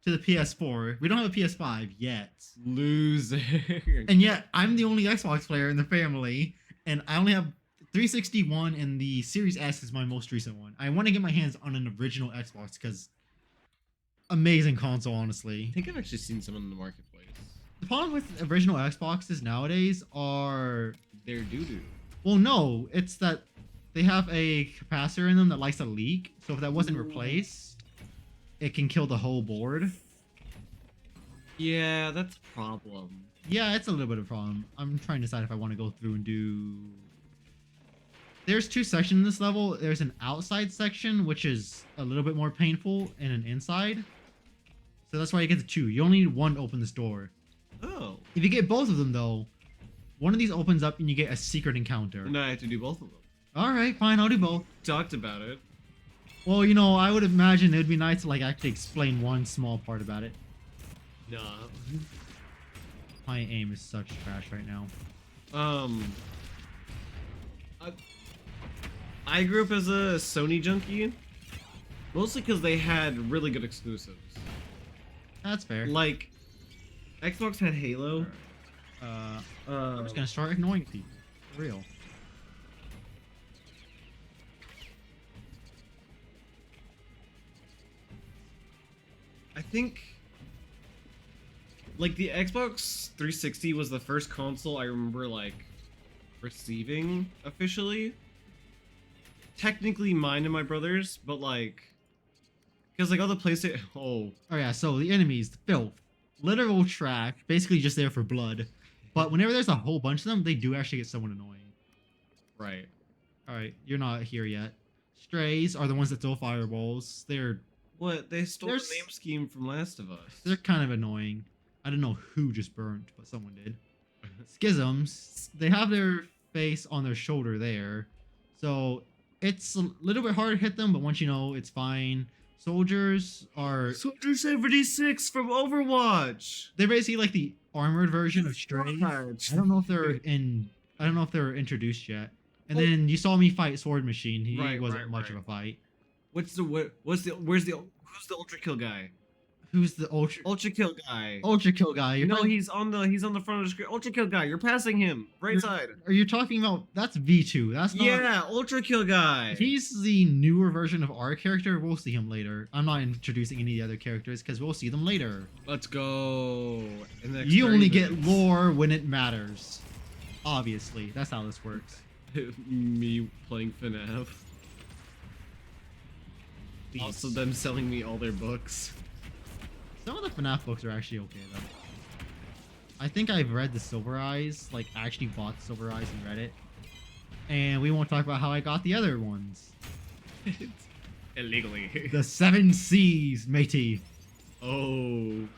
[SPEAKER 2] to the PS4. We don't have a PS5 yet.
[SPEAKER 1] Loser.
[SPEAKER 2] And yet I'm the only Xbox player in the family, and I only have 361, and the Series S is my most recent one. I want to get my hands on an original Xbox because amazing console, honestly.
[SPEAKER 1] I think I've actually seen some in the marketplace.
[SPEAKER 2] The problem with original Xboxes nowadays are,
[SPEAKER 1] They're doo-doo.
[SPEAKER 2] well, no, it's that they have a capacitor in them that likes to leak. So if that wasn't replaced, it can kill the whole board.
[SPEAKER 1] Yeah, that's a problem.
[SPEAKER 2] Yeah, it's a little bit of a problem. I'm trying to decide if I want to go through and do... There's two sections in this level. There's an outside section, which is a little bit more painful, and an inside. So that's why you get to two. You only need one to open this door.
[SPEAKER 1] Oh.
[SPEAKER 2] If you get both of them, though, one of these opens up and you get a secret encounter.
[SPEAKER 1] No, I have to do both of them.
[SPEAKER 2] Alright, fine, I'll do both.
[SPEAKER 1] Talked about it.
[SPEAKER 2] Well, you know, I would imagine it would be nice to, like, actually explain one small part about it.
[SPEAKER 1] Nah.
[SPEAKER 2] My aim is such trash right now.
[SPEAKER 1] I grew up as a Sony junkie, mostly because they had really good exclusives.
[SPEAKER 2] That's fair.
[SPEAKER 1] Like, Xbox had Halo.
[SPEAKER 2] I'm just gonna start ignoring people. For real.
[SPEAKER 1] I think, like, the Xbox 360 was the first console I remember, like, receiving officially. Technically mine and my brother's, but, like, because, like, all the PlayStation... Oh
[SPEAKER 2] yeah, so the enemies, the filth, literal trash, basically just there for blood. But whenever there's a whole bunch of them, they do actually get somewhat annoying.
[SPEAKER 1] right.
[SPEAKER 2] Alright, you're not here yet. Strays are the ones that throw fireballs. They're
[SPEAKER 1] What? They stole
[SPEAKER 2] There's-
[SPEAKER 1] the name scheme from Last of Us.
[SPEAKER 2] They're kind of annoying. I don't know who just burnt, but someone did. Schisms, they have their face on their shoulder there. So it's a little bit hard to hit them, but once you know, it's fine. Soldiers are...
[SPEAKER 1] Soldier 76 from Overwatch.
[SPEAKER 2] They're basically like the armored version of Strays. I don't know if they're introduced yet. And then you saw me fight Sword Machine. He
[SPEAKER 1] Right,
[SPEAKER 2] wasn't
[SPEAKER 1] right,
[SPEAKER 2] much of
[SPEAKER 1] right.
[SPEAKER 2] a fight.
[SPEAKER 1] Who's the who's the Ultra Kill guy?
[SPEAKER 2] Who's the Ultra
[SPEAKER 1] Kill guy.
[SPEAKER 2] Kill guy? You're
[SPEAKER 1] No,
[SPEAKER 2] talking-
[SPEAKER 1] he's on the front of the screen. Ultra Kill guy. You're passing him. Right side.
[SPEAKER 2] Are you talking about... That's V2. That's not...
[SPEAKER 1] Yeah, Ultra Kill guy.
[SPEAKER 2] He's the newer version of our character. We'll see him later. I'm not introducing any of the other characters because we'll see them later.
[SPEAKER 1] Let's go. In the next
[SPEAKER 2] You
[SPEAKER 1] 30
[SPEAKER 2] only get
[SPEAKER 1] minutes.
[SPEAKER 2] lore when it matters. Obviously, that's how this works.
[SPEAKER 1] Me playing FNAF. Also them selling me all their books.
[SPEAKER 2] Some of the FNAF books are actually okay though. I think I've read the Silver Eyes, like actually bought the Silver Eyes and read it. And we won't talk about how I got the other ones.
[SPEAKER 1] Illegally.
[SPEAKER 2] The 7 Seas, matey.
[SPEAKER 1] Oh.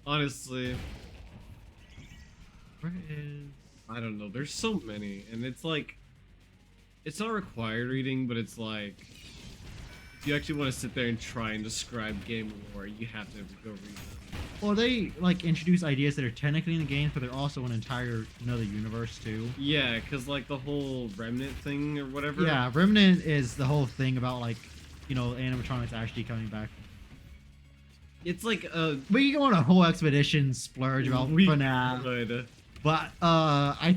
[SPEAKER 1] Honestly,
[SPEAKER 2] Where is...
[SPEAKER 1] I don't know. There's so many, and it's like, it's not required reading, but it's like, if you actually want to sit there and try and describe game lore, you have to go read them.
[SPEAKER 2] Well, they like introduce ideas that are technically in the game, but they're also an entire another universe too.
[SPEAKER 1] Yeah, because like the whole remnant thing or whatever.
[SPEAKER 2] Yeah, Remnant is the whole thing about like, animatronics actually coming back.
[SPEAKER 1] It's like
[SPEAKER 2] We can go on a whole expedition splurge about
[SPEAKER 1] we
[SPEAKER 2] FNAF,
[SPEAKER 1] could.
[SPEAKER 2] but I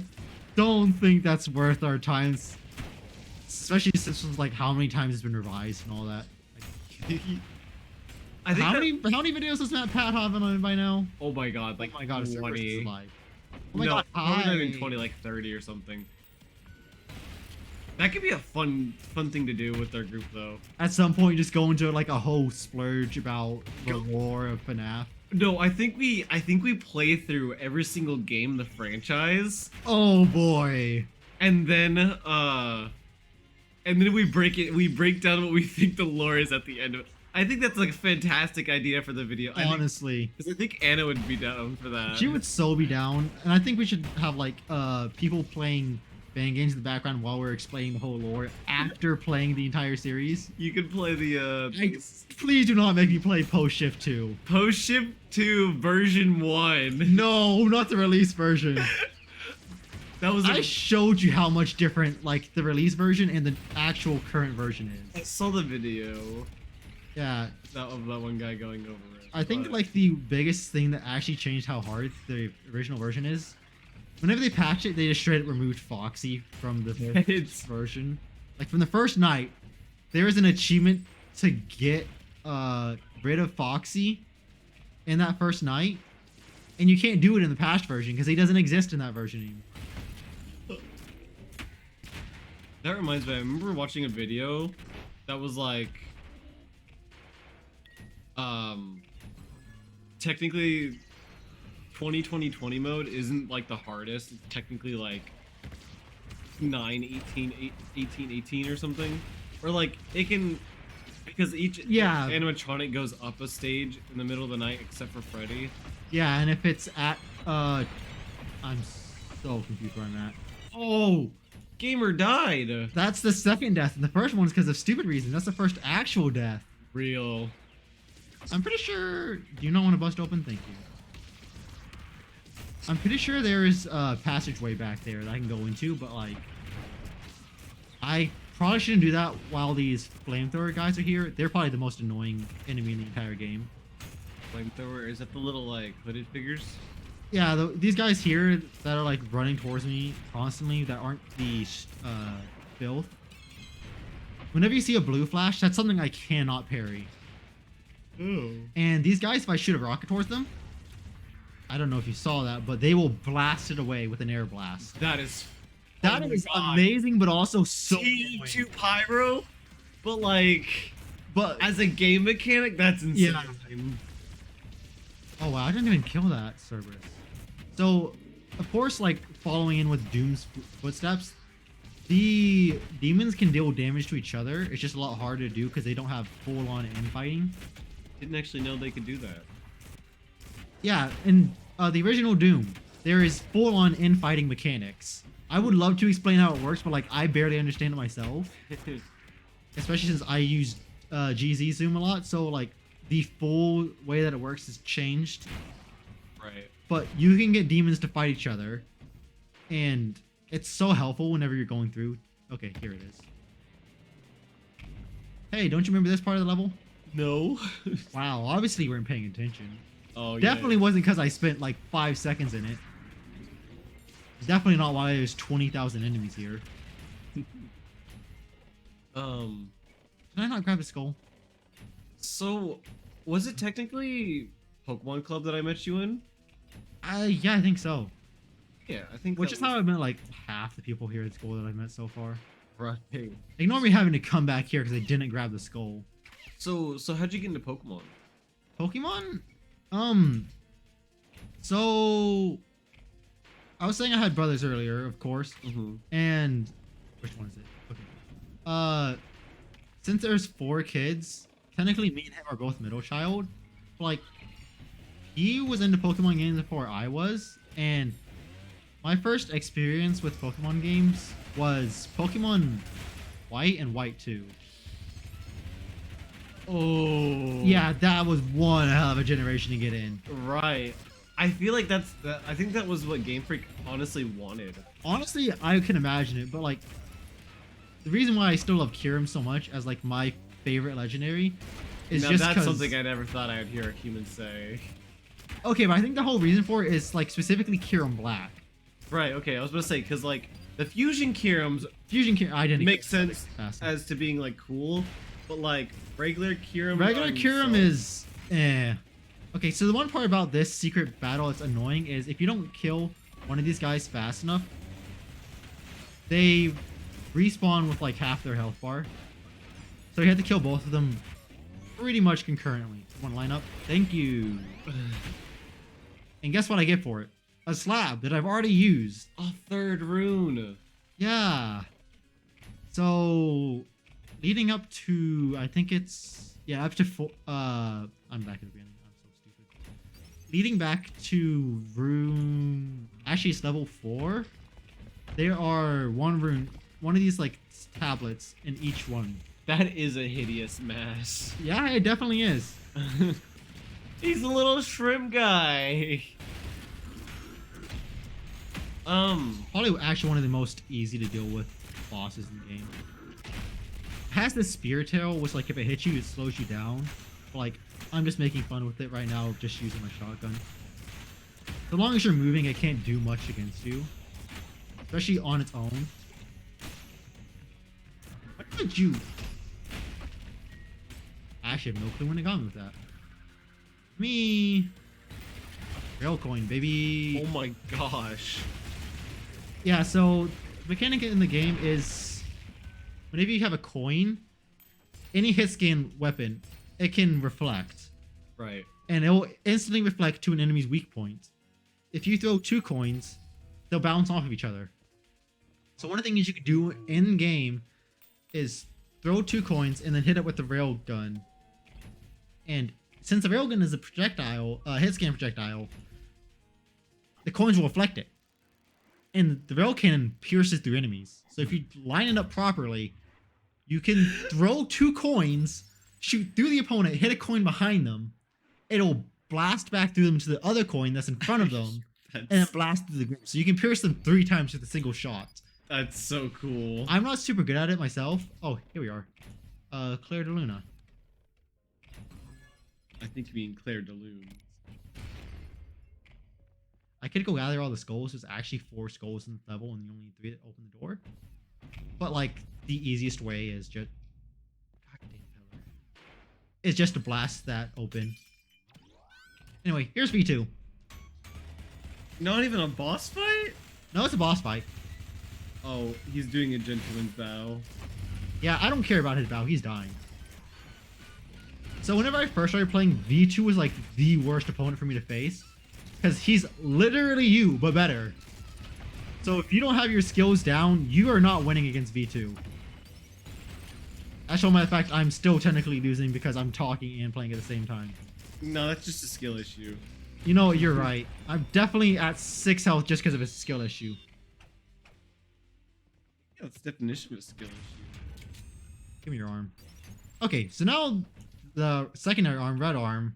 [SPEAKER 2] don't think that's worth our times, especially since it's like how many times it's been revised and all that.
[SPEAKER 1] I think
[SPEAKER 2] How many videos does Matt Pat have on by now?
[SPEAKER 1] Oh my god, like
[SPEAKER 2] Oh my god, it's
[SPEAKER 1] 20.
[SPEAKER 2] alive. Oh my
[SPEAKER 1] No,
[SPEAKER 2] god,
[SPEAKER 1] probably not even
[SPEAKER 2] hi.
[SPEAKER 1] 20, like 30 or something. That could be a fun thing to do with our group though.
[SPEAKER 2] At some point, just go into like a whole splurge about the
[SPEAKER 1] Go-
[SPEAKER 2] lore of FNAF.
[SPEAKER 1] No, I think we play through every single game in the franchise,
[SPEAKER 2] Oh boy.
[SPEAKER 1] and then we break down what we think the lore is at the end of it. I think that's like a fantastic idea for the video.
[SPEAKER 2] Honestly,
[SPEAKER 1] Because I think Anna would be down for that.
[SPEAKER 2] she would so be down, and I think we should have like people playing fan games in the background while we're explaining the whole lore after playing the entire series.
[SPEAKER 1] You could play the
[SPEAKER 2] Please do not make me play Post Shift 2.
[SPEAKER 1] Post Ship 2 version 1.
[SPEAKER 2] No, not the release version.
[SPEAKER 1] That was
[SPEAKER 2] I showed you how much different like the release version and the actual current version
[SPEAKER 1] I
[SPEAKER 2] is.
[SPEAKER 1] saw the video
[SPEAKER 2] Yeah,
[SPEAKER 1] of that one guy going over it.
[SPEAKER 2] I think
[SPEAKER 1] but-
[SPEAKER 2] like the biggest thing that actually changed how hard the original version is, whenever they patched it, they just straight up removed Foxy from the
[SPEAKER 1] It's-
[SPEAKER 2] version. Like from the first night, there is an achievement to get rid of Foxy in that first night, and you can't do it in the patched version because he doesn't exist in that version anymore.
[SPEAKER 1] That reminds me, I remember watching a video that was like, technically 20 mode isn't like the hardest. It's technically like 9, 18, 18, 18 or something. Or like it can, because each
[SPEAKER 2] Yeah.
[SPEAKER 1] animatronic goes up a stage in the middle of the night except for Freddy.
[SPEAKER 2] Yeah, and if it's at I'm so confused where I'm at.
[SPEAKER 1] Oh, gamer died.
[SPEAKER 2] That's the second death, and the first one's because of stupid reasons. That's the first actual death.
[SPEAKER 1] Real.
[SPEAKER 2] I'm pretty sure. Do you not want to bust open? Thank you. I'm pretty sure there is a passageway back there that I can go into, but like, I probably shouldn't do that while these flamethrower guys are here. They're probably the most annoying enemy in the entire game.
[SPEAKER 1] Flamethrower, is that the little like hooded figures?
[SPEAKER 2] Yeah, these guys here that are like running towards me constantly that aren't the filth. Whenever you see a blue flash, that's something I cannot parry.
[SPEAKER 1] Oh.
[SPEAKER 2] And these guys, if I shoot a rocket towards them, I don't know if you saw that, but they will blast it away with an air blast.
[SPEAKER 1] That is
[SPEAKER 2] That
[SPEAKER 1] oh my
[SPEAKER 2] is
[SPEAKER 1] God.
[SPEAKER 2] amazing, but also so
[SPEAKER 1] TM2
[SPEAKER 2] annoying.
[SPEAKER 1] pyro, but like
[SPEAKER 2] But
[SPEAKER 1] as a game mechanic, that's insane.
[SPEAKER 2] Yeah. Oh wow, I didn't even kill that Cerberus. So, of course, like following in with Doom's footsteps, the demons can deal damage to each other. It's just a lot harder to do because they don't have full-on infighting.
[SPEAKER 1] Didn't actually know they could do that.
[SPEAKER 2] Yeah, in the original Doom, there is full-on infighting mechanics. I would love to explain how it works, but like I barely understand it myself, especially since I use GZ Zoom a lot. So like the full way that it works has changed.
[SPEAKER 1] Right.
[SPEAKER 2] But you can get demons to fight each other, and it's so helpful whenever you're going through. Okay, here it is. Hey, don't you remember this part of the level?
[SPEAKER 1] No.
[SPEAKER 2] Wow, obviously you weren't paying attention.
[SPEAKER 1] Oh yeah.
[SPEAKER 2] Definitely wasn't because I spent like 5 seconds in it. Definitely not why there's 20,000 enemies here. Can I not grab the skull?
[SPEAKER 1] So, was it technically Pokemon Club that I met you in?
[SPEAKER 2] Yeah, I think so.
[SPEAKER 1] Yeah, I think.
[SPEAKER 2] Which
[SPEAKER 1] that
[SPEAKER 2] is how I've met like half the people here at school that I've met so far.
[SPEAKER 1] was- Right.
[SPEAKER 2] Ignore me having to come back here because I didn't grab the skull.
[SPEAKER 1] So how'd you get into Pokemon?
[SPEAKER 2] Pokemon? So I was saying I had brothers earlier, of course,
[SPEAKER 1] Mm-hmm.
[SPEAKER 2] and which one is it? Okay. Since there's 4 kids, technically me and him are both middle child. Like, he was into Pokemon games before I was, and my first experience with Pokemon games was Pokemon White and White 2.
[SPEAKER 1] Oh.
[SPEAKER 2] Yeah, that was one hell of a generation to get in.
[SPEAKER 1] Right. I feel like I think that was what Game Freak honestly wanted.
[SPEAKER 2] Honestly, I can imagine it, but like the reason why I still love Kirim so much as like my favorite legendary is
[SPEAKER 1] Now
[SPEAKER 2] just
[SPEAKER 1] that's
[SPEAKER 2] 'cause-
[SPEAKER 1] something I never thought I would hear a human say.
[SPEAKER 2] Okay, but I think the whole reason for it is like specifically Kirim Black.
[SPEAKER 1] Right, okay, I was gonna say, because like the fusion Kirums
[SPEAKER 2] Fusion Kirim, I didn't
[SPEAKER 1] make sense
[SPEAKER 2] fast.
[SPEAKER 1] as to being like cool, but like regular Kirim.
[SPEAKER 2] Regular Kirim is Okay, so the one part about this secret battle that's annoying is if you don't kill one of these guys fast enough, they respawn with like half their health bar. So you have to kill both of them pretty much concurrently. Want to line up? Thank you. And guess what I get for it? A slab that I've already used.
[SPEAKER 1] A third rune.
[SPEAKER 2] Yeah. So leading up to, I think it's, yeah, up to four, I'm back at the beginning. I'm so stupid. Leading back to room, actually it's level 4. There are one of these like tablets in each one.
[SPEAKER 1] That is a hideous mass.
[SPEAKER 2] Yeah, it definitely is.
[SPEAKER 1] He's a little shrimp guy.
[SPEAKER 2] Probably actually one of the most easy to deal with bosses in the game. It has this spear tail, which like if it hits you, it slows you down. But, like I'm just making fun with it right now, just using my shotgun. So long as you're moving, it can't do much against you, especially on its own. What did you? I actually have no clue when it got me with that. Me. Rail coin, baby.
[SPEAKER 1] Oh my gosh.
[SPEAKER 2] Yeah, so the mechanic in the game is whenever you have a coin, any hit scan weapon, it can reflect.
[SPEAKER 1] Right.
[SPEAKER 2] And it will instantly reflect to an enemy's weak point. If you throw 2 coins, they'll bounce off of each other. So one of the things you can do in game is throw 2 coins and then hit it with the rail gun. And since the railgun is a projectile, hit scan projectile, the coins will reflect it. And the rail cannon pierces through enemies. So if you line it up properly, you can throw 2 coins, shoot through the opponent, hit a coin behind them. It'll blast back through them to the other coin that's in front of them, and then blast through the group. So you can pierce them 3 times with a single shot.
[SPEAKER 1] That's so cool.
[SPEAKER 2] I'm not super good at it myself. Oh, here we are. Claire de Luna.
[SPEAKER 1] I think you mean Claire de Lune.
[SPEAKER 2] I could go gather all the skulls. There's actually 4 skulls in the level, and the only 3 that open the door. But like the easiest way is just, goddamn pillar, is just to blast that open. Anyway, here's V2.
[SPEAKER 1] Not even a boss fight?
[SPEAKER 2] No, it's a boss fight.
[SPEAKER 1] Oh, he's doing a gentleman's bow.
[SPEAKER 2] Yeah, I don't care about his bow. He's dying. So whenever I first started playing, V2 was like the worst opponent for me to face. Because he's literally you, but better. So if you don't have your skills down, you are not winning against V2. Actually, matter of fact, I'm still technically losing because I'm talking and playing at the same time.
[SPEAKER 1] No, that's just a skill issue.
[SPEAKER 2] You know, you're right. I'm definitely at 6 health just because of a skill issue.
[SPEAKER 1] Yeah, that's the definition of a skill issue.
[SPEAKER 2] Give me your arm. Okay, so now the secondary arm, red arm,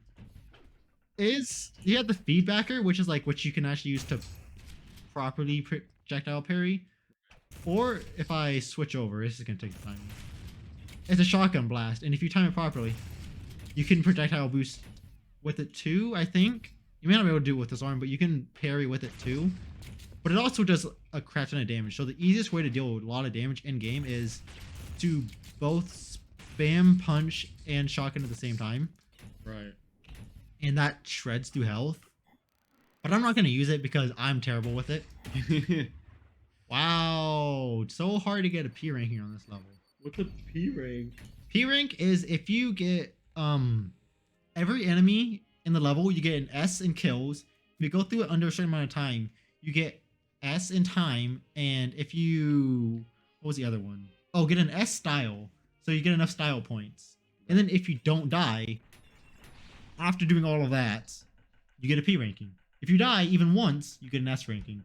[SPEAKER 2] is you have the feedbacker, which is like what you can actually use to properly projectile parry. Or if I switch over, this is gonna take time. It's a shotgun blast, and if you time it properly, you can projectile boost with it too, I think. You may not be able to do it with this arm, but you can parry with it too. But it also does a crap ton of damage. So the easiest way to deal with a lot of damage in game is to both spam punch and shotgun at the same time.
[SPEAKER 1] Right.
[SPEAKER 2] And that shreds through health. But I'm not going to use it because I'm terrible with it. Wow. So hard to get a P ranking on this level.
[SPEAKER 1] What's a P rank?
[SPEAKER 2] P rank is if you get every enemy in the level, you get an S in kills. If you go through it under a certain amount of time, you get S in time. And if you... What was the other one? Oh, get an S style. So you get enough style points. And then if you don't die, after doing all of that, you get a P ranking. If you die even once, you get an S ranking.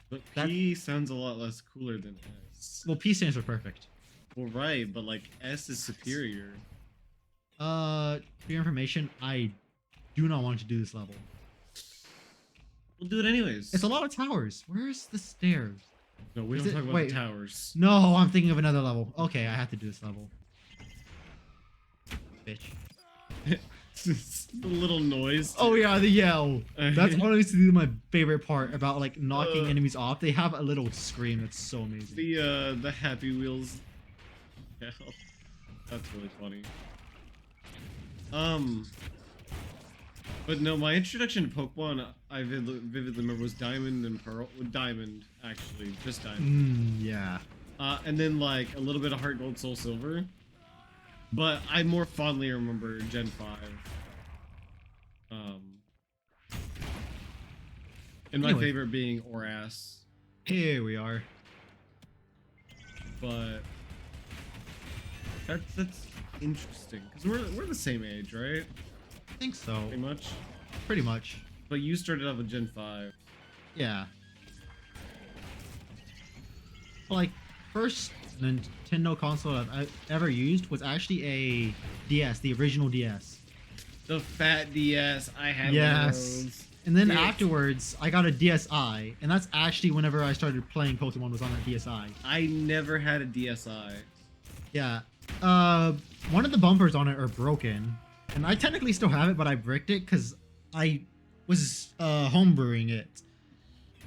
[SPEAKER 1] But P sounds a lot less cooler than S.
[SPEAKER 2] Well, P stands for perfect.
[SPEAKER 1] Well, right, but like S is superior.
[SPEAKER 2] For your information, I do not want to do this level.
[SPEAKER 1] We'll do it anyways.
[SPEAKER 2] It's a lot of towers. Where's the stairs?
[SPEAKER 1] No, we
[SPEAKER 2] Is
[SPEAKER 1] don't
[SPEAKER 2] it-
[SPEAKER 1] talk about
[SPEAKER 2] wait.
[SPEAKER 1] the towers.
[SPEAKER 2] No, I'm thinking of another level. Okay, I have to do this level. Bitch.
[SPEAKER 1] It's the little noise.
[SPEAKER 2] Oh yeah, the yell. That's honestly my favorite part about like knocking enemies off. They have a little scream that's so amazing.
[SPEAKER 1] The Happy Wheels. Yeah, that's really funny. But no, my introduction to Pokemon, I vividly remember, was Diamond and Pearl. Diamond, actually, just Diamond.
[SPEAKER 2] Yeah.
[SPEAKER 1] And then like a little bit of Heart Gold, Soul Silver. But I more fondly remember Gen 5. And my
[SPEAKER 2] Anyway.
[SPEAKER 1] favorite being Oras.
[SPEAKER 2] Here we are.
[SPEAKER 1] But that's interesting because we're the same age, right?
[SPEAKER 2] I think so.
[SPEAKER 1] Pretty much.
[SPEAKER 2] Pretty much.
[SPEAKER 1] But you started off with Gen 5.
[SPEAKER 2] Yeah. Like, first Nintendo console I've ever used was actually a DS, the original DS.
[SPEAKER 1] The fat DS, I had one of
[SPEAKER 2] Yes.
[SPEAKER 1] those.
[SPEAKER 2] And then
[SPEAKER 1] Yes.
[SPEAKER 2] afterwards, I got a DSi, and that's actually whenever I started playing Pokemon was on that DSi.
[SPEAKER 1] I never had a DSi.
[SPEAKER 2] Yeah. One of the bumpers on it are broken, and I technically still have it, but I bricked it because I was homebrewing it.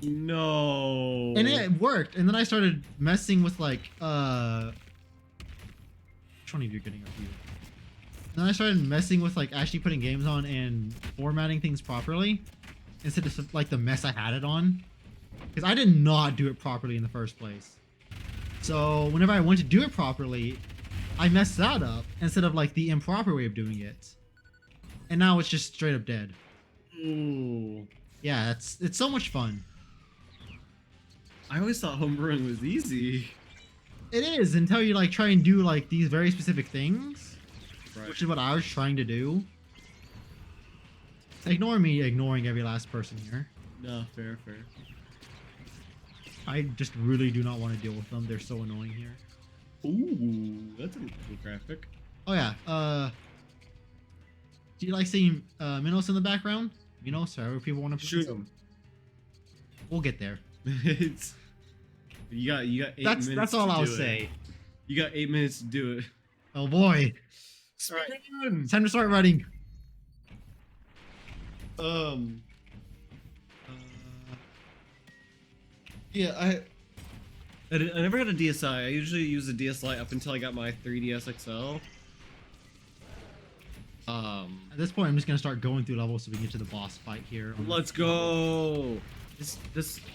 [SPEAKER 1] No.
[SPEAKER 2] And it worked, and then I started messing with like which one of you are getting up here? Then I started messing with like actually putting games on and formatting things properly instead of like the mess I had it on, because I did not do it properly in the first place. So whenever I went to do it properly, I messed that up instead of like the improper way of doing it, and now it's just straight up dead.
[SPEAKER 1] Ooh.
[SPEAKER 2] Yeah, it's so much fun.
[SPEAKER 1] I always thought homebrewing was easy.
[SPEAKER 2] It is until you like try and do like these very specific things,
[SPEAKER 1] Right.
[SPEAKER 2] which is what I was trying to do. Ignore me ignoring every last person here.
[SPEAKER 1] No, fair.
[SPEAKER 2] I just really do not want to deal with them. They're so annoying here.
[SPEAKER 1] Ooh, that's a cool graphic.
[SPEAKER 2] Oh yeah. Do you like seeing Minos in the background? Minos, however people want to
[SPEAKER 1] Shoot him.
[SPEAKER 2] We'll get there.
[SPEAKER 1] It's you got 8 minutes.
[SPEAKER 2] That's all
[SPEAKER 1] to
[SPEAKER 2] I'll
[SPEAKER 1] do it.
[SPEAKER 2] say.
[SPEAKER 1] You got 8 minutes to do it.
[SPEAKER 2] Oh boy.
[SPEAKER 1] Speedrun.
[SPEAKER 2] Time to start running.
[SPEAKER 1] Yeah, I never had a DSi. I usually use a DS Lite up until I got my 3DS XL.
[SPEAKER 2] At this point, I'm just gonna start going through levels so we can get to the boss fight here.
[SPEAKER 1] Let's go.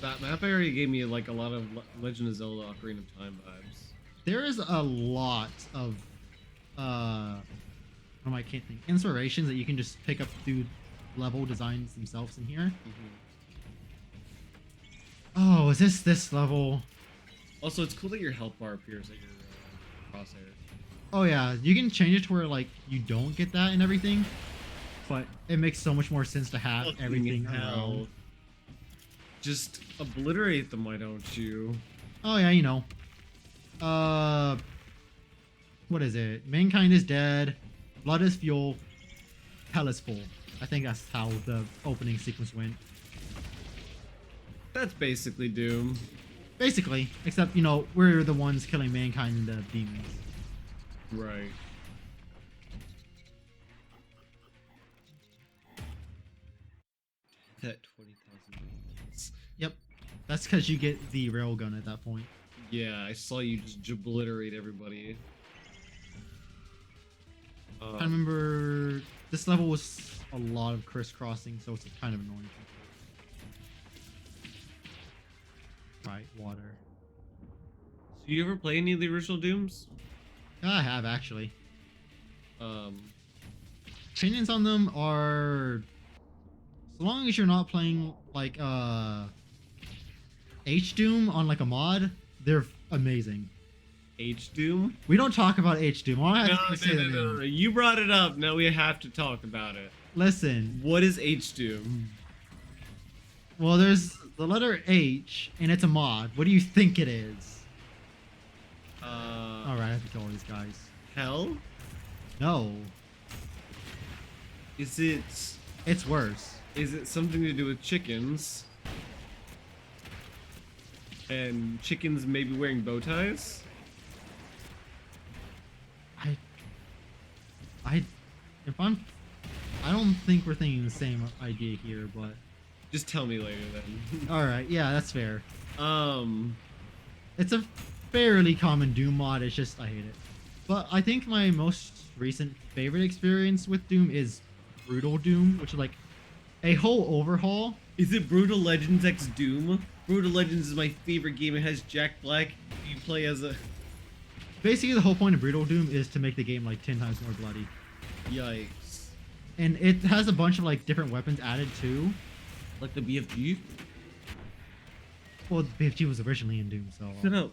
[SPEAKER 1] That map area gave me like a lot of Legend of Zelda: Ocarina of Time vibes.
[SPEAKER 2] There is a lot of I can't think, inspirations that you can just pick up through level designs themselves in here. Oh, is this level?
[SPEAKER 1] Also, it's cool that your health bar appears at your crosshair.
[SPEAKER 2] Oh yeah, you can change it to where like you don't get that and everything, but it makes so much more sense to have
[SPEAKER 1] Fucking
[SPEAKER 2] everything
[SPEAKER 1] hell.
[SPEAKER 2] around.
[SPEAKER 1] Just obliterate them, why don't you?
[SPEAKER 2] Oh yeah, you know. What is it? Mankind is dead. Blood is fuel. Hell is full. I think that's how the opening sequence went.
[SPEAKER 1] That's basically Doom.
[SPEAKER 2] Basically, except, you know, we're the ones killing mankind and the demons.
[SPEAKER 1] Right. That 20,000.
[SPEAKER 2] Yep. That's because you get the railgun at that point.
[SPEAKER 1] Yeah, I saw you just obliterate everybody.
[SPEAKER 2] I remember this level was a lot of crisscrossing, so it's kind of annoying. Right, water.
[SPEAKER 1] So you ever play any of the original Dooms?
[SPEAKER 2] I have actually. Opinions on them are, so long as you're not playing like H Doom on like a mod, they're amazing.
[SPEAKER 1] H Doom?
[SPEAKER 2] We don't talk about H Doom. I have to say the name.
[SPEAKER 1] No. You brought it up. Now we have to talk about it.
[SPEAKER 2] Listen.
[SPEAKER 1] What is H Doom?
[SPEAKER 2] Well, there's the letter H, and it's a mod. What do you think it is? All right, I have to kill all these guys.
[SPEAKER 1] Hell?
[SPEAKER 2] No.
[SPEAKER 1] Is it
[SPEAKER 2] It's worse.
[SPEAKER 1] is it something to do with chickens? And chickens maybe wearing bow ties?
[SPEAKER 2] I, I, if I'm, I don't think we're thinking the same idea here, but
[SPEAKER 1] Just tell me later then.
[SPEAKER 2] all right, yeah, that's fair.
[SPEAKER 1] um,
[SPEAKER 2] It's a fairly common Doom mod. It's just I hate it. But I think my most recent favorite experience with Doom is Brutal Doom, which is like a whole overhaul.
[SPEAKER 1] is it Brutal Legends X Doom? Brutal Legends is my favorite game. It has Jack Black. You play as a
[SPEAKER 2] Basically, the whole point of Brutal Doom is to make the game like 10 times more bloody.
[SPEAKER 1] yikes.
[SPEAKER 2] And it has a bunch of like different weapons added too.
[SPEAKER 1] Like the BFG?
[SPEAKER 2] Well, BFG was originally in Doom, so.
[SPEAKER 1] Shut up.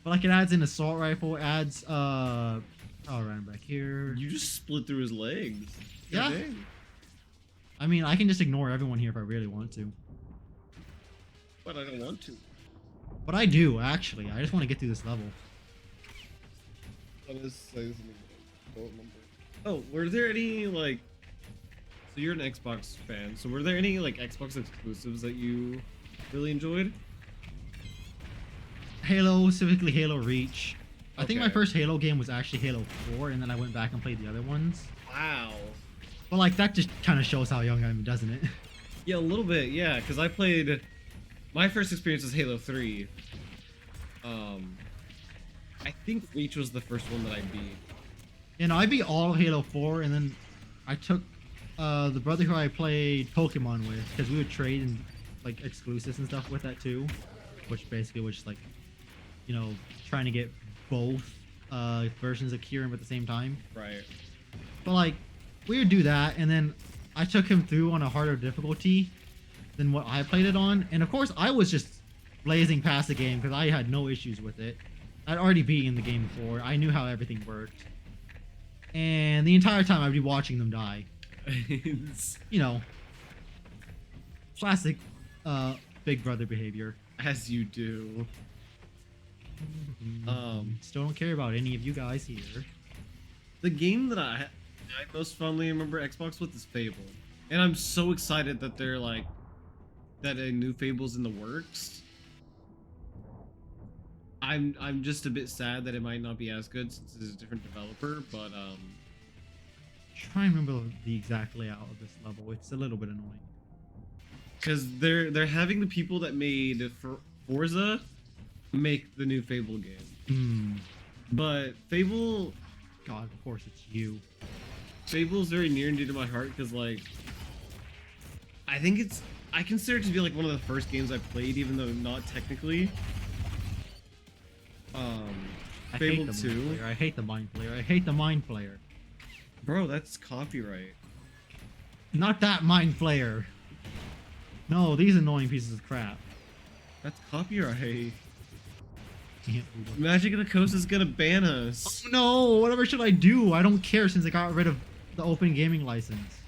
[SPEAKER 2] But like it adds an assault rifle, adds oh, right back here.
[SPEAKER 1] You just split through his legs.
[SPEAKER 2] Yeah.
[SPEAKER 1] God dang.
[SPEAKER 2] I mean, I can just ignore everyone here if I really want to.
[SPEAKER 1] But I don't want to.
[SPEAKER 2] But I do, actually. I just want to get through this level.
[SPEAKER 1] Oh, were there any like? So you're an Xbox fan. So were there any like Xbox exclusives that you really enjoyed?
[SPEAKER 2] Halo, specifically Halo Reach. I think my
[SPEAKER 1] Okay.
[SPEAKER 2] first Halo game was actually Halo 4, and then I went back and played the other ones.
[SPEAKER 1] Wow.
[SPEAKER 2] But like that just kind of shows how young I am, doesn't it?
[SPEAKER 1] Yeah, a little bit. Yeah, because I played. My first experience was Halo 3. I think Reach was the first one that I beat.
[SPEAKER 2] You know, I beat all of Halo 4, and then I took the brother who I played Pokemon with, because we would trade and like exclusives and stuff with that too, which basically was just like, you know, trying to get both versions of Kieran at the same time.
[SPEAKER 1] Right.
[SPEAKER 2] But like, we would do that, and then I took him through on a harder difficulty than what I played it on, and of course I was just blazing past the game because I had no issues with it. I'd already beaten the game before. I knew how everything worked, and the entire time I'd be watching them die.
[SPEAKER 1] It's-
[SPEAKER 2] You know, classic Big Brother behavior.
[SPEAKER 1] as you do.
[SPEAKER 2] Still don't care about any of you guys here.
[SPEAKER 1] The game that I most fondly remember Xbox with is Fable, and I'm so excited that they're like that a new Fable's in the works. I'm just a bit sad that it might not be as good since it's a different developer, but
[SPEAKER 2] Try and remember the exact layout of this level. It's a little bit annoying.
[SPEAKER 1] because they're having the people that made Forza make the new Fable game, but Fable's
[SPEAKER 2] God, of course it's you.
[SPEAKER 1] very near and dear to my heart because like I consider it to be like one of the first games I played, even though not technically.
[SPEAKER 2] I
[SPEAKER 1] Fable
[SPEAKER 2] hate the
[SPEAKER 1] 2.
[SPEAKER 2] Mind Flayer. I hate the Mind Flayer. I hate the Mind Flayer.
[SPEAKER 1] Bro, that's copyright.
[SPEAKER 2] Not that Mind Flayer. No, these annoying pieces of crap.
[SPEAKER 1] That's copyright.
[SPEAKER 2] Can't move.
[SPEAKER 1] Magic of the Coast is gonna ban us.
[SPEAKER 2] Oh no, whatever should I do? I don't care since I got rid of the open gaming license.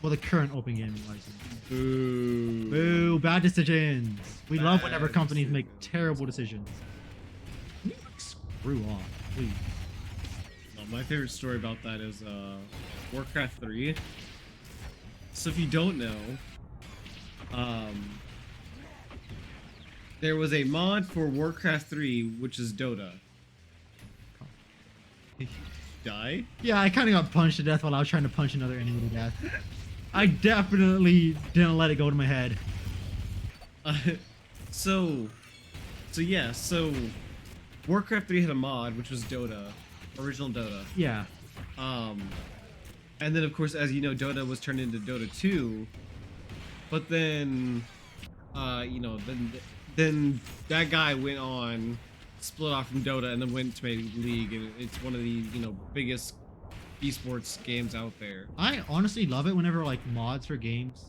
[SPEAKER 2] Well, the current open gaming license.
[SPEAKER 1] Boo.
[SPEAKER 2] Boo, bad decisions. We love whenever
[SPEAKER 1] Bad
[SPEAKER 2] companies make
[SPEAKER 1] decisions.
[SPEAKER 2] terrible decisions. Screw off, please.
[SPEAKER 1] No, my favorite story about that is Warcraft 3. So if you don't know, there was a mod for Warcraft 3, which is Dota. Die?
[SPEAKER 2] Yeah, I kind of got punched to death while I was trying to punch another enemy to death. I definitely didn't let it go to my head.
[SPEAKER 1] So Warcraft 3 had a mod, which was Dota, original Dota.
[SPEAKER 2] Yeah.
[SPEAKER 1] And then of course, as you know, Dota was turned into Dota 2. But then, then that guy went on, split off from Dota, and then went to make League, and it's one of the biggest esports games out there.
[SPEAKER 2] I honestly love it whenever like mods for games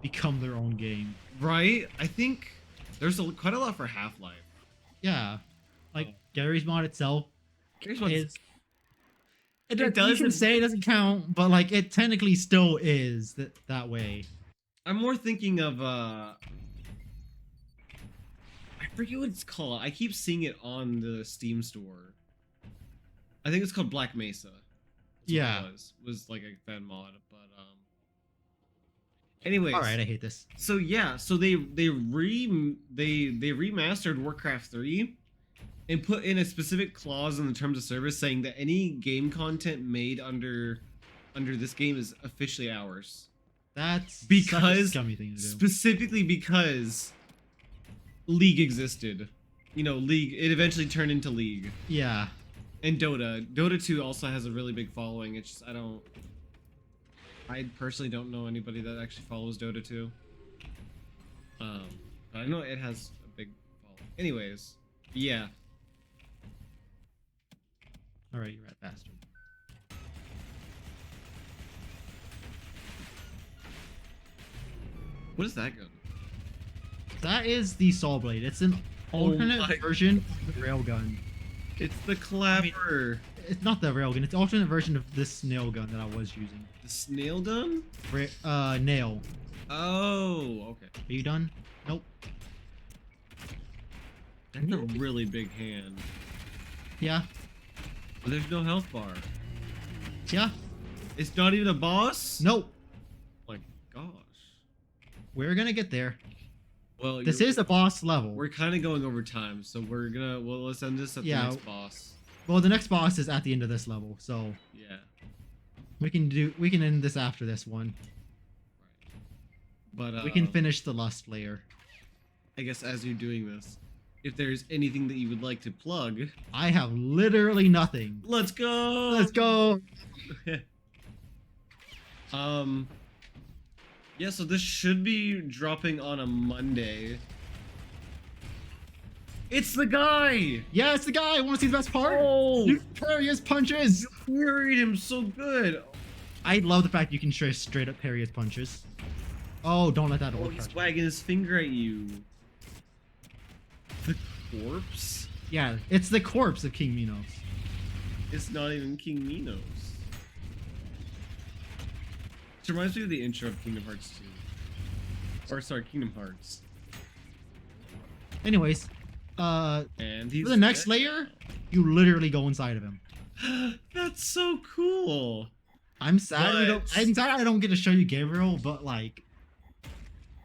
[SPEAKER 2] become their own game.
[SPEAKER 1] Right? I think there's quite a lot for Half-Life.
[SPEAKER 2] Yeah. Like Gary's mod itself
[SPEAKER 1] Here's what's-
[SPEAKER 2] is. You
[SPEAKER 1] does
[SPEAKER 2] can
[SPEAKER 1] and-
[SPEAKER 2] say it doesn't count, but like it technically still is that way.
[SPEAKER 1] I'm more thinking of I forget what it's called. I keep seeing it on the Steam store. I think it's called Black Mesa.
[SPEAKER 2] Yeah.
[SPEAKER 1] what it was like a fan mod, but anyways.
[SPEAKER 2] All right, I hate this.
[SPEAKER 1] So yeah, so they remastered Warcraft 3 and put in a specific clause in the terms of service saying that any game content made under this game is officially ours.
[SPEAKER 2] That's such a
[SPEAKER 1] Because
[SPEAKER 2] scummy thing to do.
[SPEAKER 1] specifically because League existed. You know, League, it eventually turned into League.
[SPEAKER 2] Yeah.
[SPEAKER 1] And Dota 2 also has a really big following. It's just I personally don't know anybody that actually follows Dota 2. But I know it has a big following. Anyways, yeah.
[SPEAKER 2] All right, you rat bastard.
[SPEAKER 1] What is that gun?
[SPEAKER 2] That is the Saw Blade. It's an
[SPEAKER 1] Oh
[SPEAKER 2] alternate
[SPEAKER 1] my-
[SPEAKER 2] version of the railgun.
[SPEAKER 1] It's the clapper.
[SPEAKER 2] It's not the railgun. It's an alternate version of this snail gun that I was using.
[SPEAKER 1] The snail gun?
[SPEAKER 2] Nail.
[SPEAKER 1] Oh, okay.
[SPEAKER 2] Are you done? Nope.
[SPEAKER 1] That's a really big hand.
[SPEAKER 2] Yeah.
[SPEAKER 1] But there's no health bar.
[SPEAKER 2] Yeah.
[SPEAKER 1] It's not even a boss?
[SPEAKER 2] Nope.
[SPEAKER 1] Oh my gosh.
[SPEAKER 2] We're gonna get there.
[SPEAKER 1] Well,
[SPEAKER 2] This is a boss level.
[SPEAKER 1] We're kind of going over time, so let's end this at
[SPEAKER 2] Yeah.
[SPEAKER 1] the next boss.
[SPEAKER 2] Well, the next boss is at the end of this level, so
[SPEAKER 1] Yeah.
[SPEAKER 2] we can end this after this one.
[SPEAKER 1] Right. But
[SPEAKER 2] We can finish the lust layer.
[SPEAKER 1] I guess as you're doing this, if there's anything that you would like to plug,
[SPEAKER 2] I have literally nothing.
[SPEAKER 1] let's go.
[SPEAKER 2] Let's go.
[SPEAKER 1] Yeah, so this should be dropping on a Monday. It's the guy!
[SPEAKER 2] Yeah, it's the guy. I want to see the best part.
[SPEAKER 1] Oh!
[SPEAKER 2] You parry his punches.
[SPEAKER 1] You parried him so good!
[SPEAKER 2] I love the fact you can straight up parry his punches. Oh, don't let that
[SPEAKER 1] Oh,
[SPEAKER 2] orc
[SPEAKER 1] he's
[SPEAKER 2] touch.
[SPEAKER 1] wagging his finger at you. The corpse?
[SPEAKER 2] Yeah, it's the corpse of King Minos.
[SPEAKER 1] It's not even King Minos. It reminds me of the intro of Kingdom Hearts 2. Or sorry, Kingdom Hearts.
[SPEAKER 2] Anyways,
[SPEAKER 1] And he's
[SPEAKER 2] for the next
[SPEAKER 1] dead
[SPEAKER 2] layer, you literally go inside of him.
[SPEAKER 1] now. That's so cool.
[SPEAKER 2] I'm sad
[SPEAKER 1] But-
[SPEAKER 2] I'm sad I don't get to show you Gabriel, but like,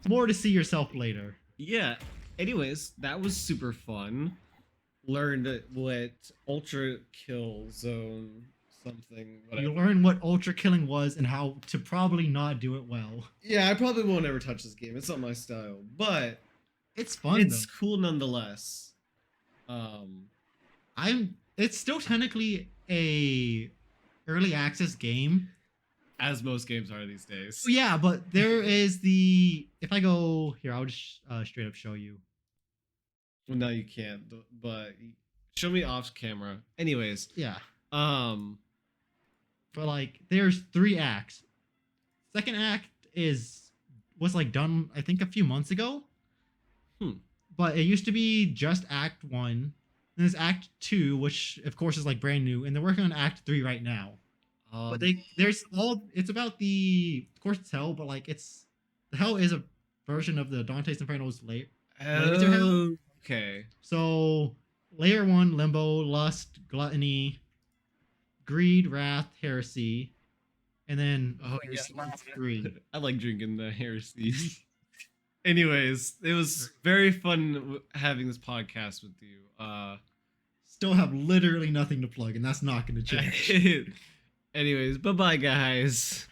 [SPEAKER 2] more to see yourself later.
[SPEAKER 1] Yeah. Anyways, that was super fun. Learned what Ultra Kill Zone something.
[SPEAKER 2] You
[SPEAKER 1] Whatever.
[SPEAKER 2] learn what ultra killing was and how to probably not do it well.
[SPEAKER 1] Yeah, I probably won't ever touch this game. It's not my style, but
[SPEAKER 2] It's fun
[SPEAKER 1] it's
[SPEAKER 2] though.
[SPEAKER 1] cool nonetheless.
[SPEAKER 2] It's still technically a early access game.
[SPEAKER 1] As most games are these days.
[SPEAKER 2] So yeah, but there is the if I go here, I'll just straight up show you.
[SPEAKER 1] Well, no, you can't. But show me off camera. Anyways,
[SPEAKER 2] Yeah.
[SPEAKER 1] but
[SPEAKER 2] But like there's 3 acts. Second act was like done I think a few months ago. But it used to be just act 1. And there's act 2, which of course is like brand new, and they're working on act 3 right now. But it's about of course it's hell, but like the hell is a version of the Dante's Inferno's layer.
[SPEAKER 1] Okay.
[SPEAKER 2] So layer 1, limbo, lust, gluttony, greed, wrath, heresy, and then there's lust 3.
[SPEAKER 1] I like drinking the heresies. Anyways, it was very fun having this podcast with you.
[SPEAKER 2] Still have literally nothing to plug, and that's not going to change.
[SPEAKER 1] Anyways, bye bye, guys.